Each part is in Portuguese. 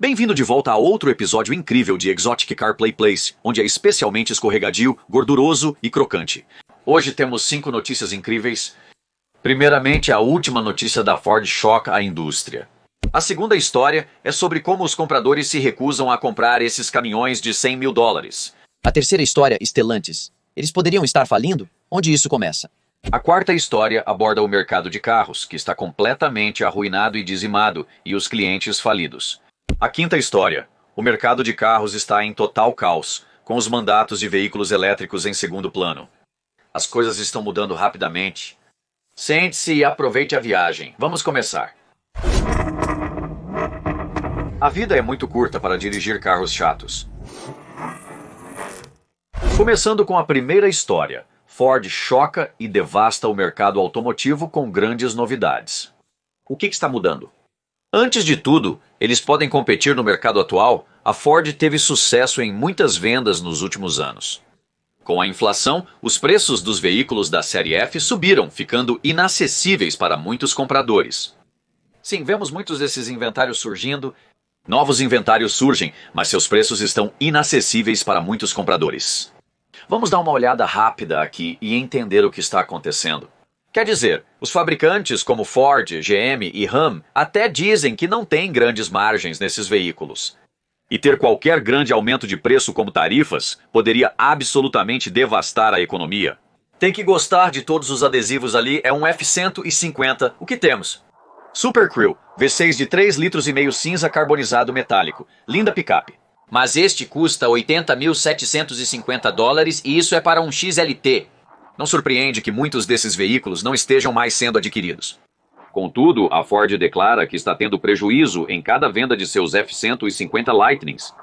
Bem-vindo de volta a outro episódio incrível de Exotic Car Play Place, onde é especialmente escorregadio, gorduroso e crocante. Hoje temos 5 notícias incríveis. Primeiramente, a última notícia da Ford choca a indústria. A segunda história é sobre como os compradores se recusam a comprar esses caminhões de $100 mil. A terceira história, Stellantis. Eles poderiam estar falindo? Onde isso começa? A quarta história aborda o mercado de carros, que está completamente arruinado e dizimado, e os clientes falidos. A quinta história. O mercado de carros está em total caos, com os mandatos de veículos elétricos em segundo plano. As coisas estão mudando rapidamente. Sente-se e aproveite a viagem. Vamos começar. A vida é muito curta para dirigir carros chatos. Começando com a primeira história. Ford choca e devasta o mercado automotivo com grandes novidades. O que está mudando? Antes de tudo, eles podem competir no mercado atual. A Ford teve sucesso em muitas vendas nos últimos anos. Com a inflação, os preços dos veículos da série F subiram, ficando inacessíveis para muitos compradores. Sim, vemos muitos desses inventários surgindo. Novos inventários surgem, mas seus preços estão inacessíveis para muitos compradores. Vamos dar uma olhada rápida aqui e entender o que está acontecendo. Quer dizer, os fabricantes como Ford, GM e Ram até dizem que não têm grandes margens nesses veículos. E ter qualquer grande aumento de preço como tarifas poderia absolutamente devastar a economia. Tem que gostar de todos os adesivos ali, é um F-150. O que temos? Super Crew, V6 de 3,5 litros cinza carbonizado metálico. Linda picape. Mas este custa $80.750 e isso é para um XLT. Não surpreende que muitos desses veículos não estejam mais sendo adquiridos. Contudo, a Ford declara que está tendo prejuízo em cada venda de seus F-150 Lightnings.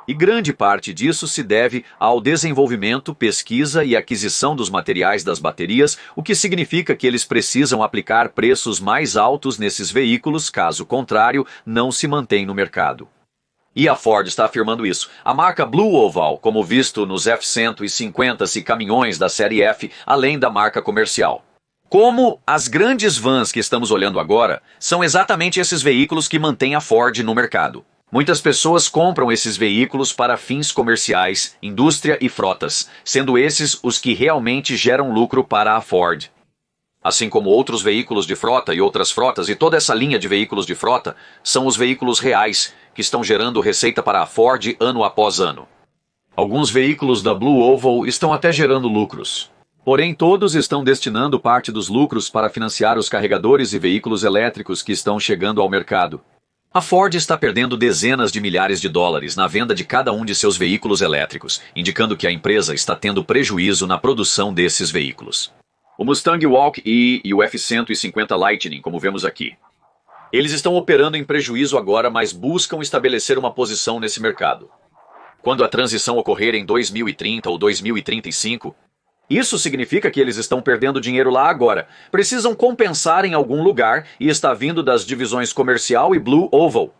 E grande parte disso se deve ao desenvolvimento, pesquisa e aquisição dos materiais das baterias, o que significa que eles precisam aplicar preços mais altos nesses veículos, caso contrário, não se mantêm no mercado. E a Ford está afirmando isso. A marca Blue Oval, como visto nos F-150 e caminhões da série F, além da marca comercial. Como as grandes vans que estamos olhando agora, são exatamente esses veículos que mantêm a Ford no mercado. Muitas pessoas compram esses veículos para fins comerciais, indústria e frotas, sendo esses os que realmente geram lucro para a Ford. Assim como outros veículos de frota e outras frotas e toda essa linha de veículos de frota, são os veículos reais que estão gerando receita para a Ford ano após ano. Alguns veículos da Blue Oval estão até gerando lucros. Porém, todos estão destinando parte dos lucros para financiar os carregadores e veículos elétricos que estão chegando ao mercado. A Ford está perdendo dezenas de milhares de dólares na venda de cada um de seus veículos elétricos, indicando que a empresa está tendo prejuízo na produção desses veículos. O Mustang Mach-E e o F-150 Lightning, como vemos aqui. Eles estão operando em prejuízo agora, mas buscam estabelecer uma posição nesse mercado. Quando a transição ocorrer em 2030 ou 2035, isso significa que eles estão perdendo dinheiro lá agora. Precisam compensar em algum lugar e está vindo das divisões comercial e Blue Oval.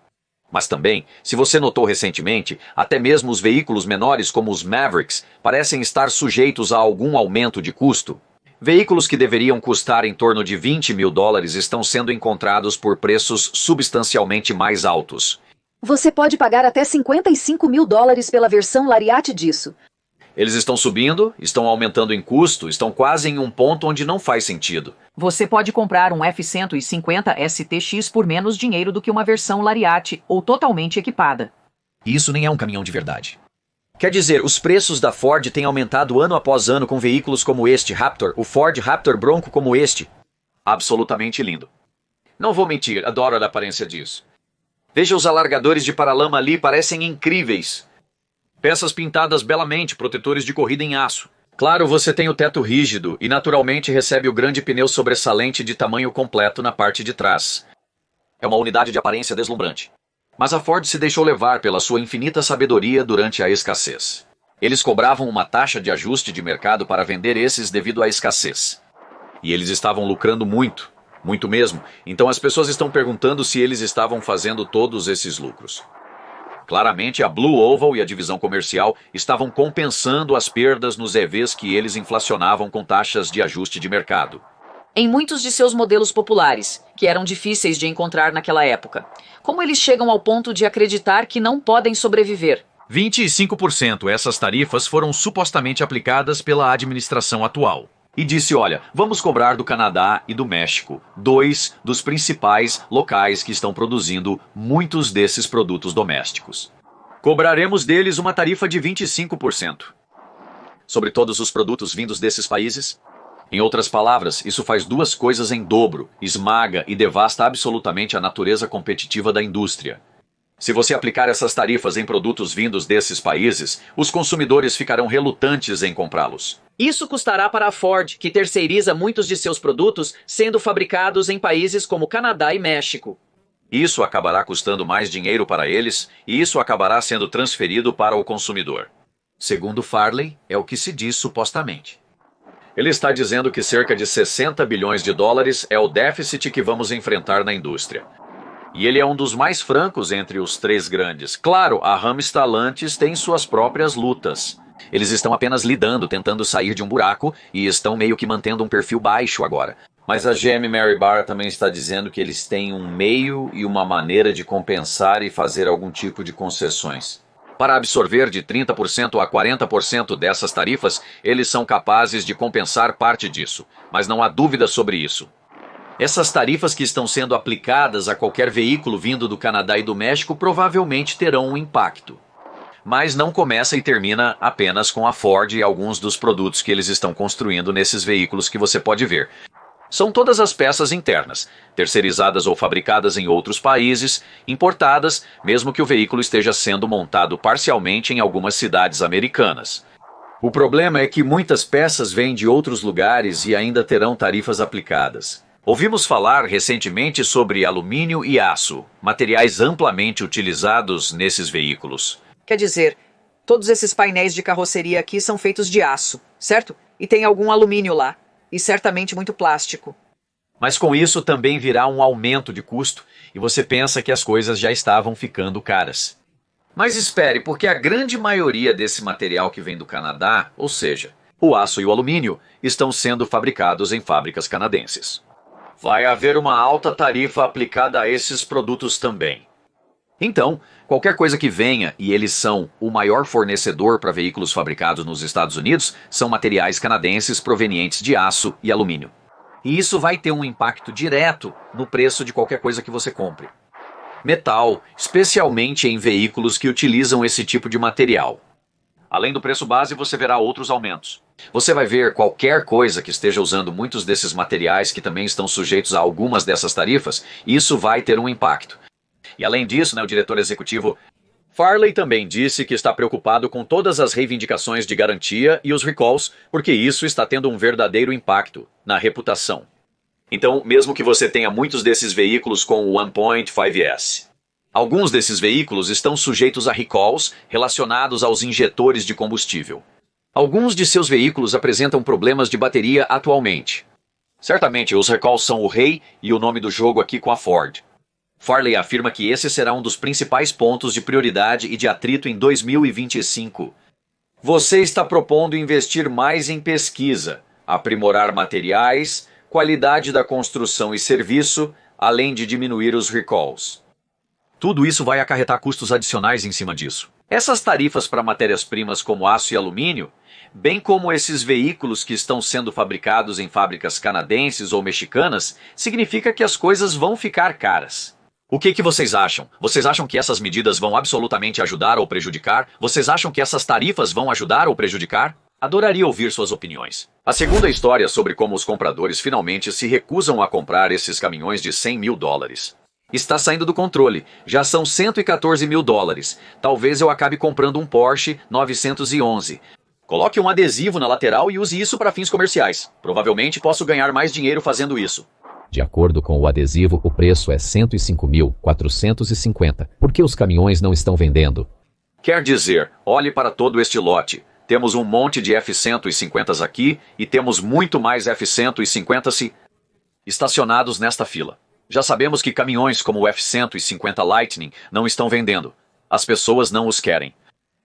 Mas também, se você notou recentemente, até mesmo os veículos menores como os Mavericks parecem estar sujeitos a algum aumento de custo. Veículos que deveriam custar em torno de $20 mil estão sendo encontrados por preços substancialmente mais altos. Você pode pagar até $55 mil pela versão Lariat disso. Eles estão subindo, estão aumentando em custo, estão quase em um ponto onde não faz sentido. Você pode comprar um F-150 STX por menos dinheiro do que uma versão Lariat ou totalmente equipada. Isso nem é um caminhão de verdade. Quer dizer, os preços da Ford têm aumentado ano após ano com veículos como este Raptor, o Ford Raptor Bronco como este. Absolutamente lindo. Não vou mentir, adoro a aparência disso. Veja os alargadores de paralama ali, parecem incríveis. Peças pintadas belamente, protetores de corrida em aço. Claro, você tem o teto rígido e naturalmente recebe o grande pneu sobressalente de tamanho completo na parte de trás. É uma unidade de aparência deslumbrante. Mas a Ford se deixou levar pela sua infinita sabedoria durante a escassez. Eles cobravam uma taxa de ajuste de mercado para vender esses devido à escassez. E eles estavam lucrando muito, muito mesmo. Então as pessoas estão perguntando se eles estavam fazendo todos esses lucros. Claramente, a Blue Oval e a divisão comercial estavam compensando as perdas nos EVs que eles inflacionavam com taxas de ajuste de mercado. em muitos de seus modelos populares, que eram difíceis de encontrar naquela época. Como eles chegam ao ponto de acreditar que não podem sobreviver? 25% essas tarifas foram supostamente aplicadas pela administração atual. E disse, olha, vamos cobrar do Canadá e do México, dois dos principais locais que estão produzindo muitos desses produtos domésticos. Cobraremos deles uma tarifa de 25% sobre todos os produtos vindos desses países. Em outras palavras, isso faz duas coisas em dobro, esmaga e devasta absolutamente a natureza competitiva da indústria. Se você aplicar essas tarifas em produtos vindos desses países, os consumidores ficarão relutantes em comprá-los. Isso custará para a Ford, que terceiriza muitos de seus produtos sendo fabricados em países como Canadá e México. Isso acabará custando mais dinheiro para eles e isso acabará sendo transferido para o consumidor. Segundo Farley, é o que se diz supostamente. Ele está dizendo que cerca de 60 bilhões de dólares é o déficit que vamos enfrentar na indústria. E ele é um dos mais francos entre os três grandes. Claro, a Stellantis tem suas próprias lutas. Eles estão apenas lidando, tentando sair de um buraco e estão meio que mantendo um perfil baixo agora. Mas a GM Mary Barra também está dizendo que eles têm um meio e uma maneira de compensar e fazer algum tipo de concessões. Para absorver de 30% a 40% dessas tarifas, eles são capazes de compensar parte disso. Mas não há dúvida sobre isso. Essas tarifas que estão sendo aplicadas a qualquer veículo vindo do Canadá e do México provavelmente terão um impacto. Mas não começa e termina apenas com a Ford e alguns dos produtos que eles estão construindo nesses veículos que você pode ver. São todas as peças internas, terceirizadas ou fabricadas em outros países, importadas, mesmo que o veículo esteja sendo montado parcialmente em algumas cidades americanas. O problema é que muitas peças vêm de outros lugares e ainda terão tarifas aplicadas. Ouvimos falar recentemente sobre alumínio e aço, materiais amplamente utilizados nesses veículos. Quer dizer, todos esses painéis de carroceria aqui são feitos de aço, certo? E tem algum alumínio lá. E certamente muito plástico. Mas com isso também virá um aumento de custo e você pensa que as coisas já estavam ficando caras. Mas espere, porque a grande maioria desse material que vem do Canadá, ou seja, o aço e o alumínio, estão sendo fabricados em fábricas canadenses. Vai haver uma alta tarifa aplicada a esses produtos também. Então, qualquer coisa que venha, e eles são o maior fornecedor para veículos fabricados nos Estados Unidos, são materiais canadenses provenientes de aço e alumínio. E isso vai ter um impacto direto no preço de qualquer coisa que você compre. Metal, especialmente em veículos que utilizam esse tipo de material. Além do preço base, você verá outros aumentos. Você vai ver qualquer coisa que esteja usando muitos desses materiais que também estão sujeitos a algumas dessas tarifas, isso vai ter um impacto. E além disso, o diretor executivo Farley também disse que está preocupado com todas as reivindicações de garantia e os recalls, porque isso está tendo um verdadeiro impacto na reputação. Então, mesmo que você tenha muitos desses veículos com o 1.5S, alguns desses veículos estão sujeitos a recalls relacionados aos injetores de combustível. Alguns de seus veículos apresentam problemas de bateria atualmente. Certamente, os recalls são o rei e o nome do jogo aqui com a Ford. Farley afirma que esse será um dos principais pontos de prioridade e de atrito em 2025. Você está propondo investir mais em pesquisa, aprimorar materiais, qualidade da construção e serviço, além de diminuir os recalls. Tudo isso vai acarretar custos adicionais em cima disso. Essas tarifas para matérias-primas como aço e alumínio, bem como esses veículos que estão sendo fabricados em fábricas canadenses ou mexicanas, significa que as coisas vão ficar caras. O que vocês acham? Vocês acham que essas medidas vão absolutamente ajudar ou prejudicar? Vocês acham que essas tarifas vão ajudar ou prejudicar? Adoraria ouvir suas opiniões. A segunda história sobre como os compradores finalmente se recusam a comprar esses caminhões de 100 mil dólares. Está saindo do controle. Já são 114 mil dólares. Talvez eu acabe comprando um Porsche 911. Coloque um adesivo na lateral e use isso para fins comerciais. Provavelmente posso ganhar mais dinheiro fazendo isso. De acordo com o adesivo, o preço é 105.450. Por que os caminhões não estão vendendo? Quer dizer, olhe para todo este lote. Temos um monte de F-150s aqui e temos muito mais F-150s estacionados nesta fila. Já sabemos que caminhões como o F-150 Lightning não estão vendendo. As pessoas não os querem.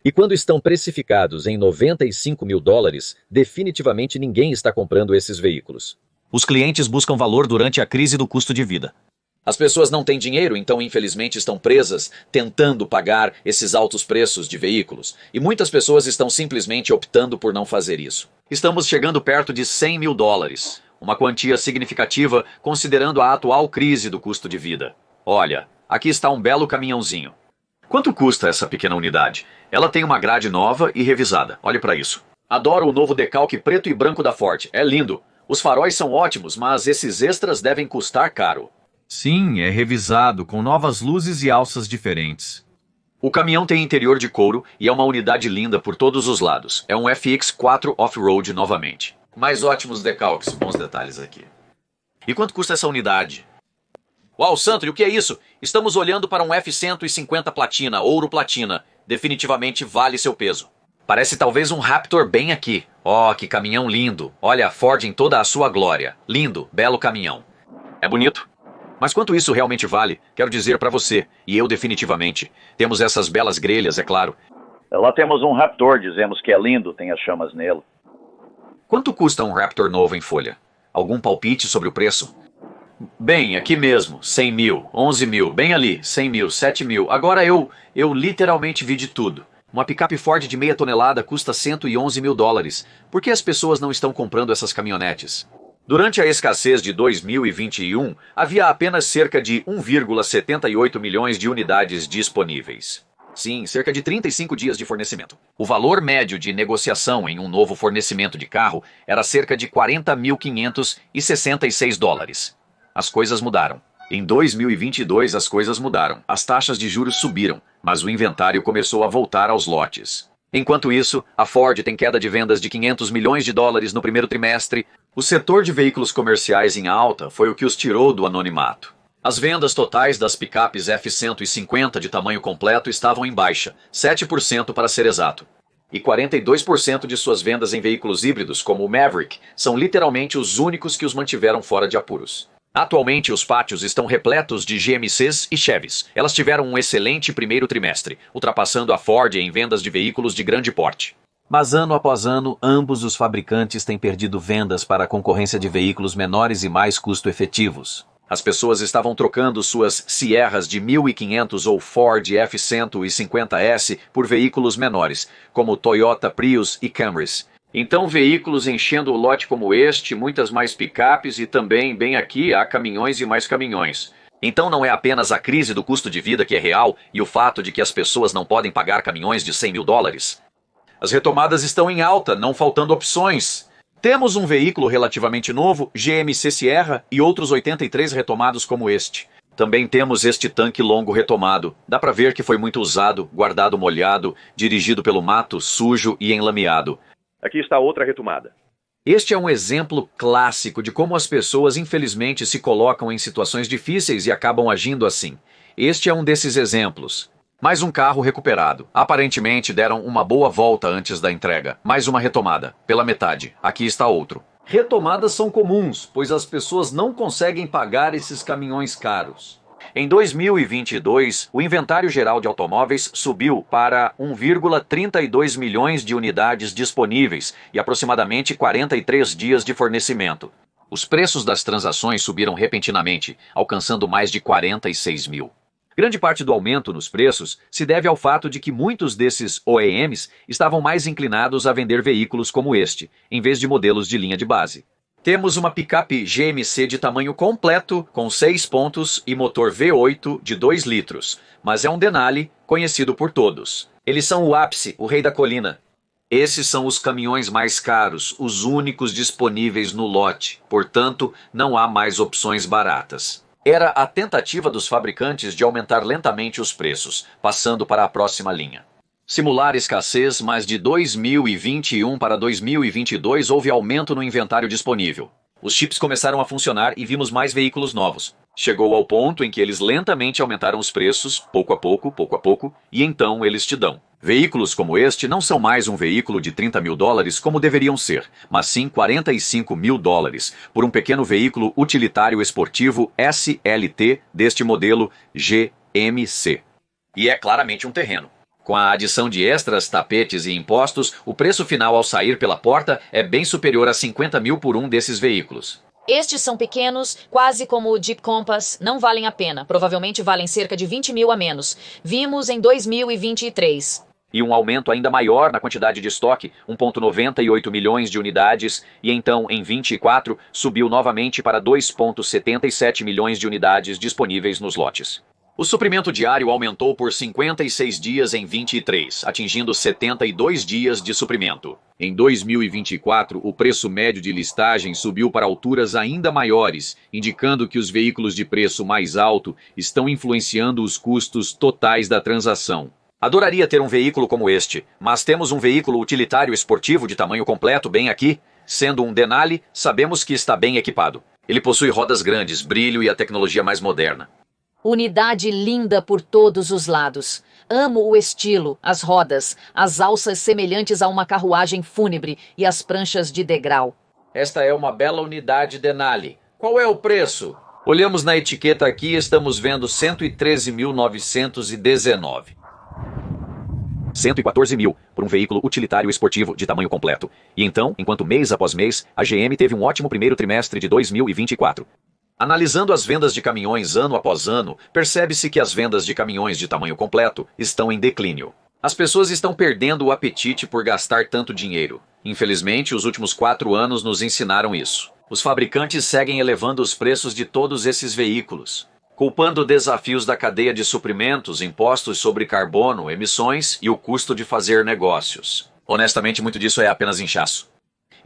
E quando estão precificados em 95 mil dólares, definitivamente ninguém está comprando esses veículos. Os clientes buscam valor durante a crise do custo de vida. As pessoas não têm dinheiro, então infelizmente estão presas tentando pagar esses altos preços de veículos. E muitas pessoas estão simplesmente optando por não fazer isso. Estamos chegando perto de 100 mil dólares. Uma quantia significativa considerando a atual crise do custo de vida. Olha, aqui está um belo caminhãozinho. Quanto custa essa pequena unidade? Ela tem uma grade nova e revisada. Olhe para isso. Adoro o novo decalque preto e branco da Ford. É lindo. Os faróis são ótimos, mas esses extras devem custar caro. Sim, é revisado, com novas luzes e alças diferentes. O caminhão tem interior de couro e é uma unidade linda por todos os lados. É um FX4 Off-Road novamente. Mais ótimos decalques, bons detalhes aqui. E quanto custa essa unidade? Uau, Sandro, o que é isso? Estamos olhando para um F-150 Platina, ouro platina. Definitivamente vale seu peso. Parece talvez um Raptor bem aqui. Oh, que caminhão lindo. Olha a Ford em toda a sua glória. Lindo, belo caminhão. É bonito? Mas quanto isso realmente vale? Quero dizer para você, e eu definitivamente. Temos essas belas grelhas, é claro. Lá temos um Raptor, dizemos que é lindo, tem as chamas nele. Quanto custa um Raptor novo em folha? Algum palpite sobre o preço? Bem, aqui mesmo, 100 mil, 11 mil, bem ali, 100 mil, 7 mil. Agora eu literalmente vi de tudo. Uma picape Ford de meia tonelada custa 111 mil dólares. Por que as pessoas não estão comprando essas caminhonetes? Durante a escassez de 2021, havia apenas cerca de 1,78 milhões de unidades disponíveis. Sim, cerca de 35 dias de fornecimento. O valor médio de negociação em um novo fornecimento de carro era cerca de 40.566 dólares. As coisas mudaram. Em 2022, as coisas mudaram. As taxas de juros subiram, mas o inventário começou a voltar aos lotes. Enquanto isso, a Ford tem queda de vendas de 500 milhões de dólares no primeiro trimestre. O setor de veículos comerciais em alta foi o que os tirou do anonimato. As vendas totais das picapes F-150 de tamanho completo estavam em baixa, 7% para ser exato. E 42% de suas vendas em veículos híbridos, como o Maverick, são literalmente os únicos que os mantiveram fora de apuros. Atualmente, os pátios estão repletos de GMCs e Chevys. Elas tiveram um excelente primeiro trimestre, ultrapassando a Ford em vendas de veículos de grande porte. Mas ano após ano, ambos os fabricantes têm perdido vendas para a concorrência de veículos menores e mais custo-efetivos. As pessoas estavam trocando suas Sierras de 1.500 ou Ford F-150S por veículos menores, como Toyota Prius e Camrys. Então, veículos enchendo o lote como este, muitas mais picapes e também, bem aqui, há caminhões e mais caminhões. Então não é apenas a crise do custo de vida que é real e o fato de que as pessoas não podem pagar caminhões de 100 mil dólares. As retomadas estão em alta, não faltando opções. Temos um veículo relativamente novo, GMC Sierra, e outros 83 retomados como este. Também temos este tanque longo retomado. Dá para ver que foi muito usado, guardado molhado, dirigido pelo mato, sujo e enlameado. Aqui está outra retomada. Este é um exemplo clássico de como as pessoas infelizmente se colocam em situações difíceis e acabam agindo assim. Este é um desses exemplos. Mais um carro recuperado. Aparentemente deram uma boa volta antes da entrega. Mais uma retomada, pela metade. Aqui está outro. Retomadas são comuns, pois as pessoas não conseguem pagar esses caminhões caros. Em 2022, o inventário geral de automóveis subiu para 1,32 milhões de unidades disponíveis e aproximadamente 43 dias de fornecimento. Os preços das transações subiram repentinamente, alcançando mais de 46 mil. Grande parte do aumento nos preços se deve ao fato de que muitos desses OEMs estavam mais inclinados a vender veículos como este, em vez de modelos de linha de base. Temos uma picape GMC de tamanho completo, com 6 pontos e motor V8 de 2 litros, mas é um Denali conhecido por todos. Eles são o ápice, o rei da colina. Esses são os caminhões mais caros, os únicos disponíveis no lote, portanto, não há mais opções baratas. Era a tentativa dos fabricantes de aumentar lentamente os preços, passando para a próxima linha. Simular escassez, mas de 2021 para 2022 houve aumento no inventário disponível. Os chips começaram a funcionar e vimos mais veículos novos. Chegou ao ponto em que eles lentamente aumentaram os preços, pouco a pouco, e então eles te dão. Veículos como este não são mais um veículo de 30 mil dólares como deveriam ser, mas sim 45 mil dólares por um pequeno veículo utilitário esportivo SLT deste modelo GMC. E é claramente um terreno. Com a adição de extras, tapetes e impostos, o preço final ao sair pela porta é bem superior a 50 mil por um desses veículos. Estes são pequenos, quase como o Jeep Compass, não valem a pena. Provavelmente valem cerca de 20 mil a menos. Vimos em 2023. E um aumento ainda maior na quantidade de estoque, 1,98 milhões de unidades, e então, em 24, subiu novamente para 2,77 milhões de unidades disponíveis nos lotes. O suprimento diário aumentou por 56 dias em 23, atingindo 72 dias de suprimento. Em 2024, o preço médio de listagem subiu para alturas ainda maiores, indicando que os veículos de preço mais alto estão influenciando os custos totais da transação. Adoraria ter um veículo como este, mas temos um veículo utilitário esportivo de tamanho completo bem aqui. Sendo um Denali, sabemos que está bem equipado. Ele possui rodas grandes, brilho e a tecnologia mais moderna. Unidade linda por todos os lados. Amo o estilo, as rodas, as alças semelhantes a uma carruagem fúnebre e as pranchas de degrau. Esta é uma bela unidade Denali. Qual é o preço? Olhamos na etiqueta aqui e estamos vendo 113.919. 114 mil por um veículo utilitário esportivo de tamanho completo. E então, enquanto mês após mês, a GM teve um ótimo primeiro trimestre de 2024. Analisando as vendas de caminhões ano após ano, percebe-se que as vendas de caminhões de tamanho completo estão em declínio. As pessoas estão perdendo o apetite por gastar tanto dinheiro. Infelizmente, os últimos 4 anos nos ensinaram isso. Os fabricantes seguem elevando os preços de todos esses veículos, culpando desafios da cadeia de suprimentos, impostos sobre carbono, emissões e o custo de fazer negócios. Honestamente, muito disso é apenas inchaço.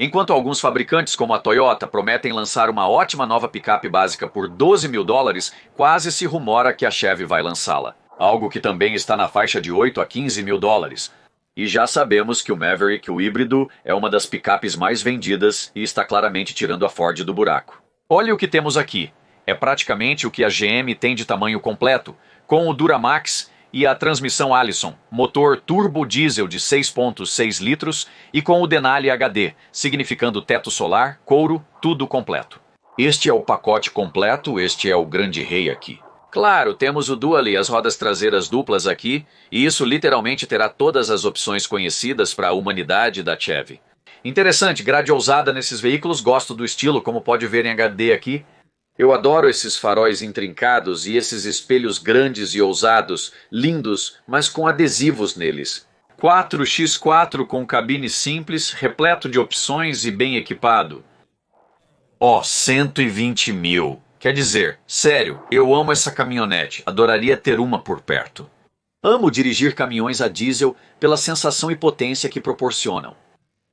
Enquanto alguns fabricantes, como a Toyota, prometem lançar uma ótima nova picape básica por $12 mil, quase se rumora que a Chevy vai lançá-la. Algo que também está na faixa de $8 a 15 mil. E já sabemos que o Maverick, o híbrido, é uma das picapes mais vendidas e está claramente tirando a Ford do buraco. Olha o que temos aqui. É praticamente o que a GM tem de tamanho completo, com o Duramax e a transmissão Allison, motor turbo diesel de 6,6 litros e com o Denali HD, significando teto solar, couro, tudo completo. Este é o pacote completo, este é o grande rei aqui. Claro, temos o Dual e as rodas traseiras duplas aqui, e isso literalmente terá todas as opções conhecidas para a humanidade da Chevy. Interessante, grade ousada nesses veículos, gosto do estilo, como pode ver em HD aqui. Eu adoro esses faróis intrincados e esses espelhos grandes e ousados, lindos, mas com adesivos neles. 4x4 com cabine simples, repleto de opções e bem equipado. 120 mil. Quer dizer, sério, eu amo essa caminhonete, adoraria ter uma por perto. Amo dirigir caminhões a diesel pela sensação e potência que proporcionam.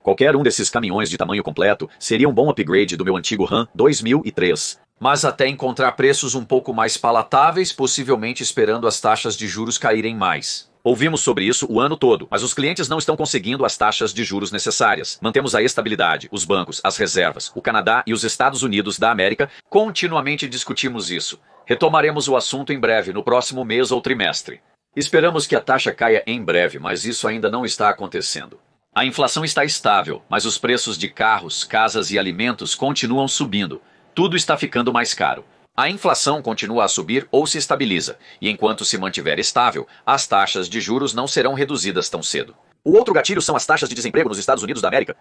Qualquer um desses caminhões de tamanho completo seria um bom upgrade do meu antigo Ram 2003. Mas até encontrar preços um pouco mais palatáveis, possivelmente esperando as taxas de juros caírem mais. Ouvimos sobre isso o ano todo, mas os clientes não estão conseguindo as taxas de juros necessárias. Mantemos a estabilidade, os bancos, as reservas, o Canadá e os Estados Unidos da América. Continuamente discutimos isso. Retomaremos o assunto em breve, no próximo mês ou trimestre. Esperamos que a taxa caia em breve, mas isso ainda não está acontecendo. A inflação está estável, mas os preços de carros, casas e alimentos continuam subindo. Tudo está ficando mais caro. A inflação continua a subir ou se estabiliza, e enquanto se mantiver estável, as taxas de juros não serão reduzidas tão cedo. O outro gatilho são as taxas de desemprego nos Estados Unidos da América.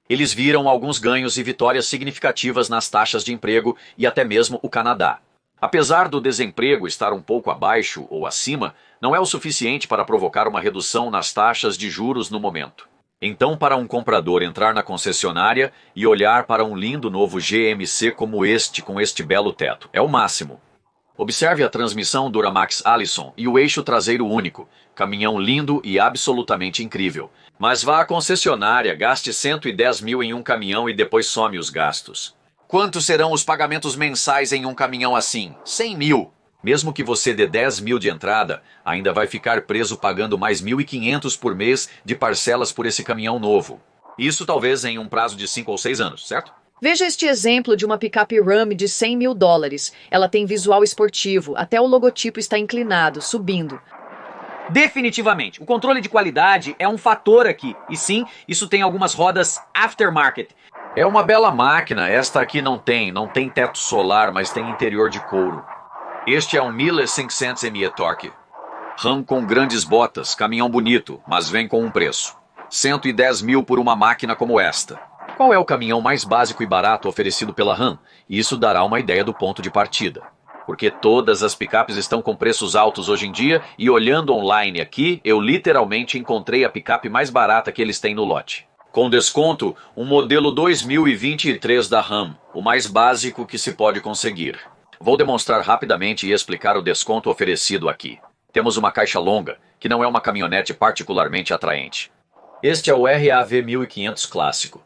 Eles viram alguns ganhos e vitórias significativas nas taxas de emprego e até mesmo o Canadá. Apesar do desemprego estar um pouco abaixo ou acima, não é o suficiente para provocar uma redução nas taxas de juros no momento. Então, para um comprador entrar na concessionária e olhar para um lindo novo GMC como este, com este belo teto, é o máximo. Observe a transmissão Duramax Allison e o eixo traseiro único. Caminhão lindo e absolutamente incrível. Mas vá à concessionária, gaste 110 mil em um caminhão e depois some os gastos. Quantos serão os pagamentos mensais em um caminhão assim? 100 mil. Mesmo que você dê 10 mil de entrada, ainda vai ficar preso pagando mais 1.500 por mês de parcelas por esse caminhão novo. Isso talvez em um prazo de 5 ou 6 anos, certo? Veja este exemplo de uma picape Ram de $100 mil. Ela tem visual esportivo, até o logotipo está inclinado, subindo. Definitivamente, o controle de qualidade é um fator aqui. E sim, isso tem algumas rodas aftermarket. É uma bela máquina, esta aqui não tem teto solar, mas tem interior de couro. Este é um 1500 ME Torque. Ram com grandes botas, caminhão bonito, mas vem com um preço. 110 mil por uma máquina como esta. Qual é o caminhão mais básico e barato oferecido pela Ram? Isso dará uma ideia do ponto de partida. Porque todas as picapes estão com preços altos hoje em dia e olhando online aqui, eu literalmente encontrei a picape mais barata que eles têm no lote. Com desconto, um modelo 2023 da Ram, o mais básico que se pode conseguir. Vou demonstrar rapidamente e explicar o desconto oferecido aqui. Temos uma caixa longa, que não é uma caminhonete particularmente atraente. Este é o RAV 1500 clássico.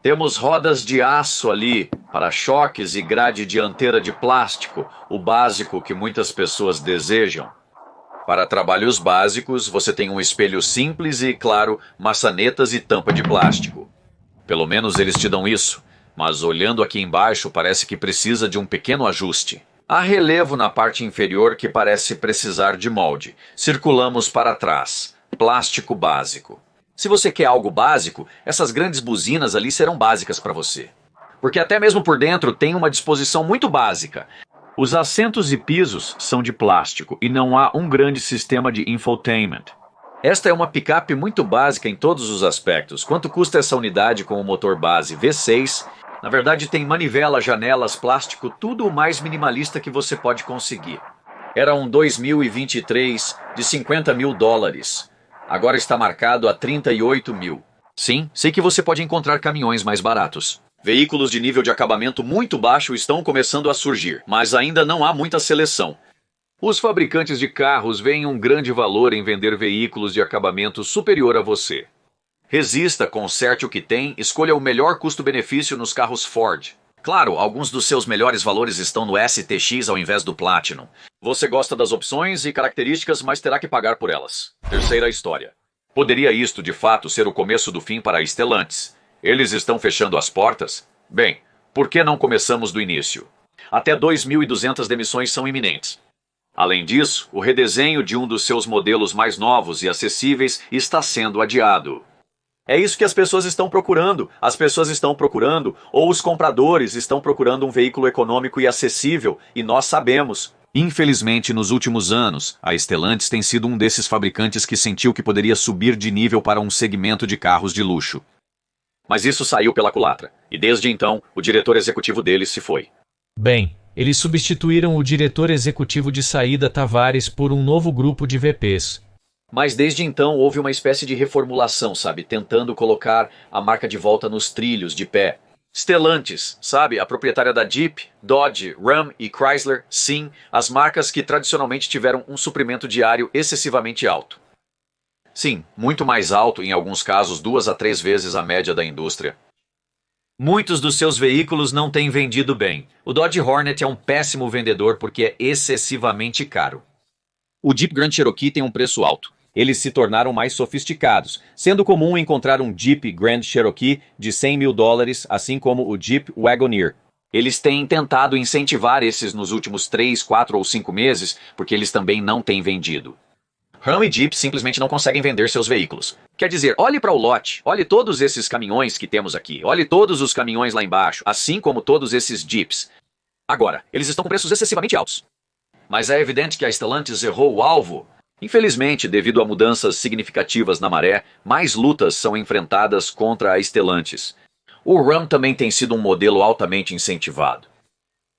Temos rodas de aço ali, para-choques e grade dianteira de plástico, o básico que muitas pessoas desejam. Para trabalhos básicos, você tem um espelho simples e, claro, maçanetas e tampa de plástico. Pelo menos eles te dão isso, mas olhando aqui embaixo parece que precisa de um pequeno ajuste. Há relevo na parte inferior que parece precisar de molde. Circulamos para trás. Plástico básico. Se você quer algo básico, essas grandes buzinas ali serão básicas para você. Porque até mesmo por dentro tem uma disposição muito básica. Os assentos e pisos são de plástico e não há um grande sistema de infotainment. Esta é uma picape muito básica em todos os aspectos. Quanto custa essa unidade com o motor base V6? Na verdade tem manivela, janelas, plástico, tudo o mais minimalista que você pode conseguir. Era um 2023 de 50 mil dólares. Agora está marcado a 38 mil. Sim, sei que você pode encontrar caminhões mais baratos. Veículos de nível de acabamento muito baixo estão começando a surgir, mas ainda não há muita seleção. Os fabricantes de carros veem um grande valor em vender veículos de acabamento superior a você. Resista, conserte o que tem, escolha o melhor custo-benefício nos carros Ford. Claro, alguns dos seus melhores valores estão no STX ao invés do Platinum. Você gosta das opções e características, mas terá que pagar por elas. Terceira história. Poderia isto, de fato, ser o começo do fim para a Stellantis? Eles estão fechando as portas? Bem, por que não começamos do início? Até 2.200 demissões são iminentes. Além disso, o redesenho de um dos seus modelos mais novos e acessíveis está sendo adiado. É isso que as pessoas estão procurando. As pessoas estão procurando, ou os compradores estão procurando um veículo econômico e acessível, e nós sabemos. Infelizmente, nos últimos anos, a Stellantis tem sido um desses fabricantes que sentiu que poderia subir de nível para um segmento de carros de luxo. Mas isso saiu pela culatra, e desde então, o diretor executivo deles se foi. Bem, eles substituíram o diretor executivo de saída Tavares por um novo grupo de VPs. Mas desde então houve uma espécie de reformulação, sabe? Tentando colocar a marca de volta nos trilhos, de pé. Stellantis, sabe? A proprietária da Jeep, Dodge, Ram e Chrysler, sim, as marcas que tradicionalmente tiveram um suprimento diário excessivamente alto. Sim, muito mais alto, em alguns casos 2 a 3 vezes a média da indústria. Muitos dos seus veículos não têm vendido bem. O Dodge Hornet é um péssimo vendedor porque é excessivamente caro. O Jeep Grand Cherokee tem um preço alto. Eles se tornaram mais sofisticados, sendo comum encontrar um Jeep Grand Cherokee de 100 mil dólares, assim como o Jeep Wagoneer. Eles têm tentado incentivar esses nos últimos 3, 4 ou 5 meses, porque eles também não têm vendido. Ram e Jeep simplesmente não conseguem vender seus veículos. Quer dizer, olhe para o lote, olhe todos esses caminhões que temos aqui, olhe todos os caminhões lá embaixo, assim como todos esses Jeeps. Agora, eles estão com preços excessivamente altos. Mas é evidente que a Stellantis errou o alvo. Infelizmente, devido a mudanças significativas na maré, mais lutas são enfrentadas contra a Stellantis. O Ram também tem sido um modelo altamente incentivado.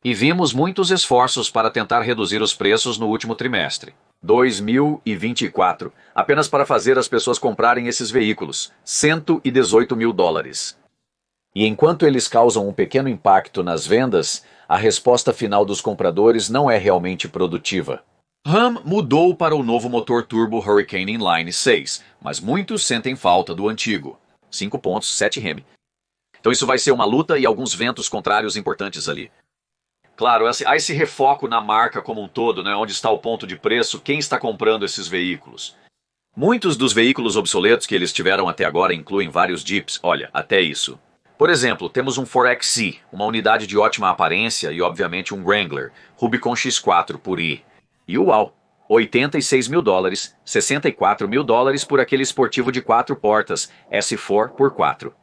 E vimos muitos esforços para tentar reduzir os preços no último trimestre. 2024, apenas para fazer as pessoas comprarem esses veículos, 118 mil dólares. E enquanto eles causam um pequeno impacto nas vendas, a resposta final dos compradores não é realmente produtiva. Ram mudou para o novo motor turbo Hurricane Inline 6, mas muitos sentem falta do antigo, 5.7 Rem. Então isso vai ser uma luta e alguns ventos contrários importantes ali. Claro, há esse refoco na marca como um todo, né? Onde está o ponto de preço, quem está comprando esses veículos. Muitos dos veículos obsoletos que eles tiveram até agora incluem vários Jeeps, olha, até isso. Por exemplo, temos um 4XE, uma unidade de ótima aparência e obviamente um Wrangler, Rubicon X4 por I. E uau, 86 mil dólares, 64 mil dólares por aquele esportivo de 4 portas, S4 por 4.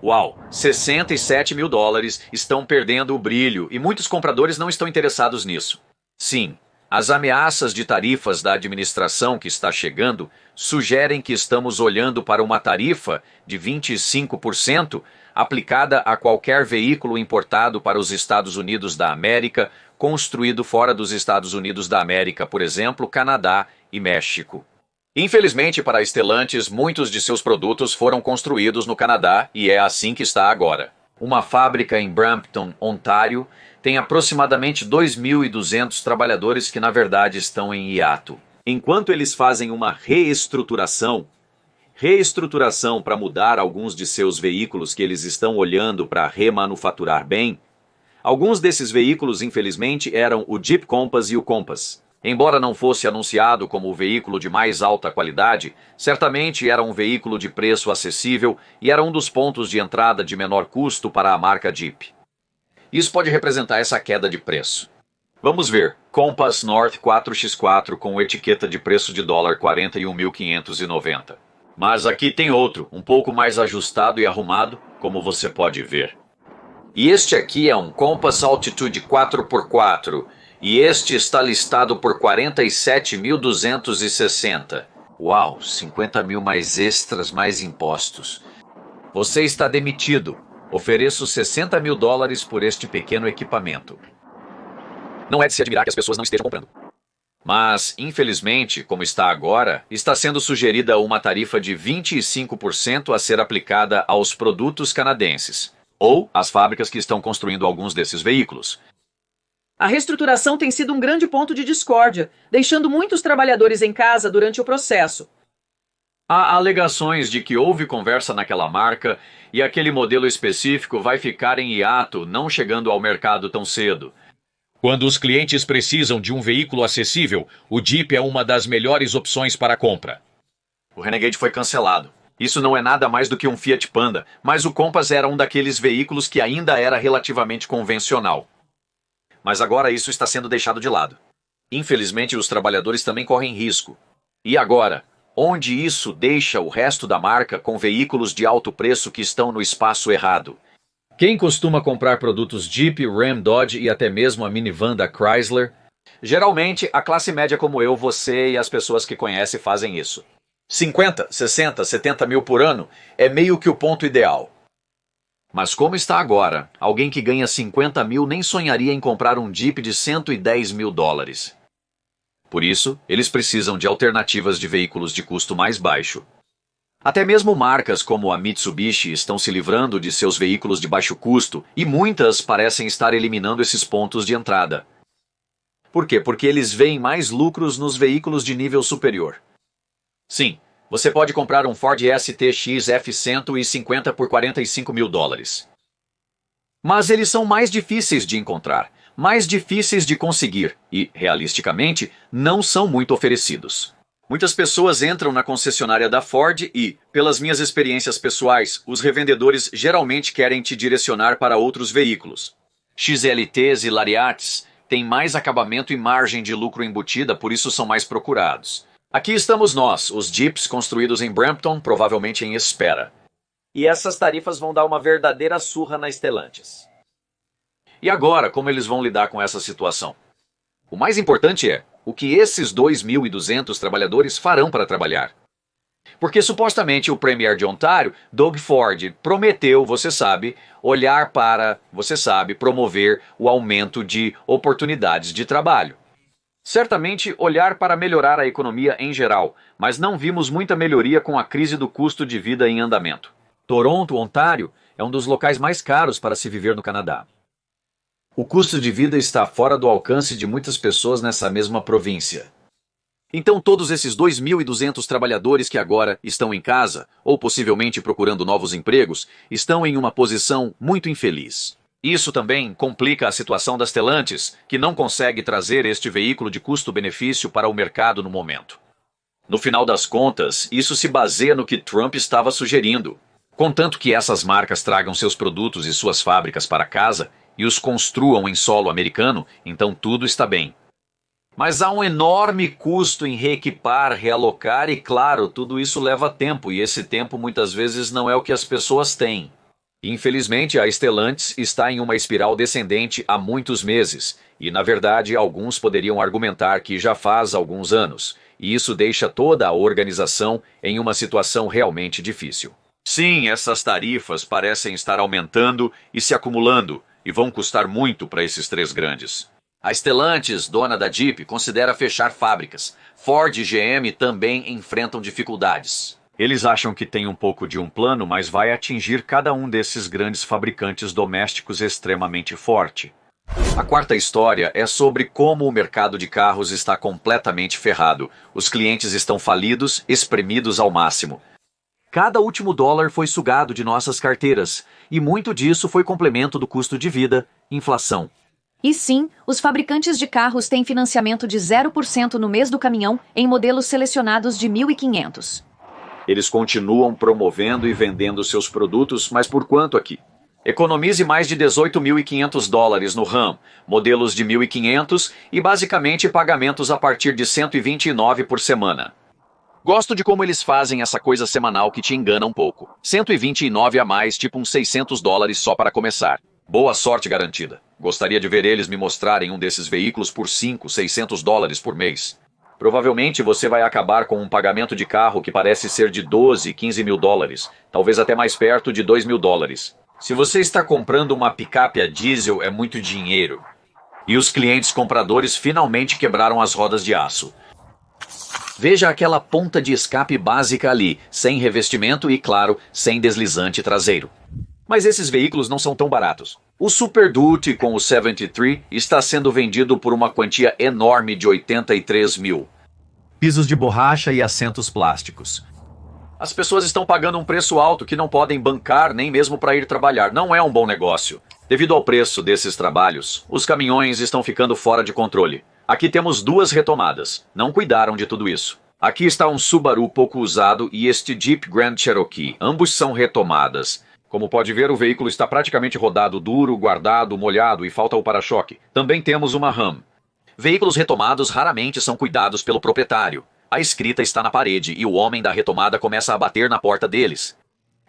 Uau, 67 mil dólares, estão perdendo o brilho e muitos compradores não estão interessados nisso. Sim, As ameaças de tarifas da administração que está chegando sugerem que estamos olhando para uma tarifa de 25% aplicada a qualquer veículo importado para os Estados Unidos da América, construído fora dos Estados Unidos da América, por exemplo, Canadá e México. Infelizmente para a Stellantis, muitos de seus produtos foram construídos no Canadá e é assim que está agora. Uma fábrica em Brampton, Ontário, tem aproximadamente 2.200 trabalhadores que na verdade estão em hiato. Enquanto eles fazem uma reestruturação para mudar alguns de seus veículos que eles estão olhando para remanufaturar bem, alguns desses veículos infelizmente eram o Jeep Compass e o Compass. Embora não fosse anunciado como o veículo de mais alta qualidade, certamente era um veículo de preço acessível e era um dos pontos de entrada de menor custo para a marca Jeep. Isso pode representar essa queda de preço. Vamos ver, Compass North 4x4 com etiqueta de preço de $41.590. Mas aqui tem outro, um pouco mais ajustado e arrumado, como você pode ver. E este aqui é um Compass Altitude 4x4, e este está listado por $47.260. Uau, 50 mil mais extras, mais impostos. Você está demitido. Ofereço $60 mil por este pequeno equipamento. Não é de se admirar que as pessoas não estejam comprando. Mas, infelizmente, como está agora, está sendo sugerida uma tarifa de 25% a ser aplicada aos produtos canadenses, ou às fábricas que estão construindo alguns desses veículos. A reestruturação tem sido um grande ponto de discórdia, deixando muitos trabalhadores em casa durante o processo. Há alegações de que houve conversa naquela marca e aquele modelo específico vai ficar em hiato, não chegando ao mercado tão cedo. Quando os clientes precisam de um veículo acessível, o Jeep é uma das melhores opções para a compra. O Renegade foi cancelado. Isso não é nada mais do que um Fiat Panda, mas o Compass era um daqueles veículos que ainda era relativamente convencional. Mas agora isso está sendo deixado de lado. Infelizmente, os trabalhadores também correm risco. E agora? Onde isso deixa o resto da marca com veículos de alto preço que estão no espaço errado? Quem costuma comprar produtos Jeep, Ram, Dodge e até mesmo a minivan da Chrysler? Geralmente, a classe média como eu, você e as pessoas que conhecem fazem isso. 50, 60, 70 mil por ano é meio que o ponto ideal. Mas como está agora, alguém que ganha 50 mil nem sonharia em comprar um Jeep de $110 mil. Por isso, eles precisam de alternativas de veículos de custo mais baixo. Até mesmo marcas como a Mitsubishi estão se livrando de seus veículos de baixo custo e muitas parecem estar eliminando esses pontos de entrada. Por quê? Porque eles veem mais lucros nos veículos de nível superior. Sim, você pode comprar um Ford ST-X F-150 por $45 mil. Mas eles são mais difíceis de encontrar, mais difíceis de conseguir e, realisticamente, não são muito oferecidos. Muitas pessoas entram na concessionária da Ford e, pelas minhas experiências pessoais, os revendedores geralmente querem te direcionar para outros veículos. XLTs e Lariats têm mais acabamento e margem de lucro embutida, por isso são mais procurados. Aqui estamos nós, os Jeeps construídos em Brampton, provavelmente em espera. E essas tarifas vão dar uma verdadeira surra na Stellantis. E agora, como eles vão lidar com essa situação? O mais importante é o que esses 2.200 trabalhadores farão para trabalhar. Porque supostamente o Premier de Ontário, Doug Ford, prometeu, você sabe, olhar para, promover o aumento de oportunidades de trabalho. Certamente olhar para melhorar a economia em geral, mas não vimos muita melhoria com a crise do custo de vida em andamento. Toronto, Ontário, é um dos locais mais caros para se viver no Canadá. O custo de vida está fora do alcance de muitas pessoas nessa mesma província. Então todos esses 2.200 trabalhadores que agora estão em casa, ou possivelmente procurando novos empregos, estão em uma posição muito infeliz. Isso também complica a situação das Stellantis, que não consegue trazer este veículo de custo-benefício para o mercado no momento. No final das contas, isso se baseia no que Trump estava sugerindo. Contanto que essas marcas tragam seus produtos e suas fábricas para casa e os construam em solo americano, então tudo está bem. Mas há um enorme custo em reequipar, realocar e, claro, tudo isso leva tempo e esse tempo muitas vezes não é o que as pessoas têm. Infelizmente, a Stellantis está em uma espiral descendente há muitos meses, e na verdade alguns poderiam argumentar que já faz alguns anos, e isso deixa toda a organização em uma situação realmente difícil. Sim, essas tarifas parecem estar aumentando e se acumulando, e vão custar muito para esses três grandes. A Stellantis, dona da Jeep, considera fechar fábricas. Ford e GM também enfrentam dificuldades. Eles acham que tem um pouco de um plano, mas vai atingir cada um desses grandes fabricantes domésticos extremamente forte. A quarta história é sobre como o mercado de carros está completamente ferrado. Os clientes estão falidos, espremidos ao máximo. Cada último dólar foi sugado de nossas carteiras, e muito disso foi complemento do custo de vida, inflação. E sim, os fabricantes de carros têm financiamento de 0% no mês do caminhão em modelos selecionados de 1.500. Eles continuam promovendo e vendendo seus produtos, mas por quanto aqui? Economize mais de $18.500 no RAM, modelos de 1.500 e basicamente pagamentos a partir de $129 por semana. Gosto de como eles fazem essa coisa semanal que te engana um pouco. 129 a mais, tipo uns $600 só para começar. Boa sorte garantida. Gostaria de ver eles me mostrarem um desses veículos por $600 por mês. Provavelmente você vai acabar com um pagamento de carro que parece ser de 12, 15 mil dólares, talvez até mais perto de $2.000. Se você está comprando uma picape a diesel, é muito dinheiro. E os clientes compradores finalmente quebraram as rodas de aço. Veja aquela ponta de escape básica ali, sem revestimento e, claro, sem deslizante traseiro. Mas esses veículos não são tão baratos. O Super Duty com o 73 está sendo vendido por uma quantia enorme de $83 mil. Pisos de borracha e assentos plásticos. As pessoas estão pagando um preço alto que não podem bancar nem mesmo para ir trabalhar. Não é um bom negócio. Devido ao preço desses trabalhos, os caminhões estão ficando fora de controle. Aqui temos duas retomadas. Não cuidaram de tudo isso. Aqui está um Subaru pouco usado e este Jeep Grand Cherokee. Ambos são retomadas. Como pode ver, o veículo está praticamente rodado duro, guardado, molhado e falta o para-choque. Também temos uma Ram. Veículos retomados raramente são cuidados pelo proprietário. A escrita está na parede e o homem da retomada começa a bater na porta deles.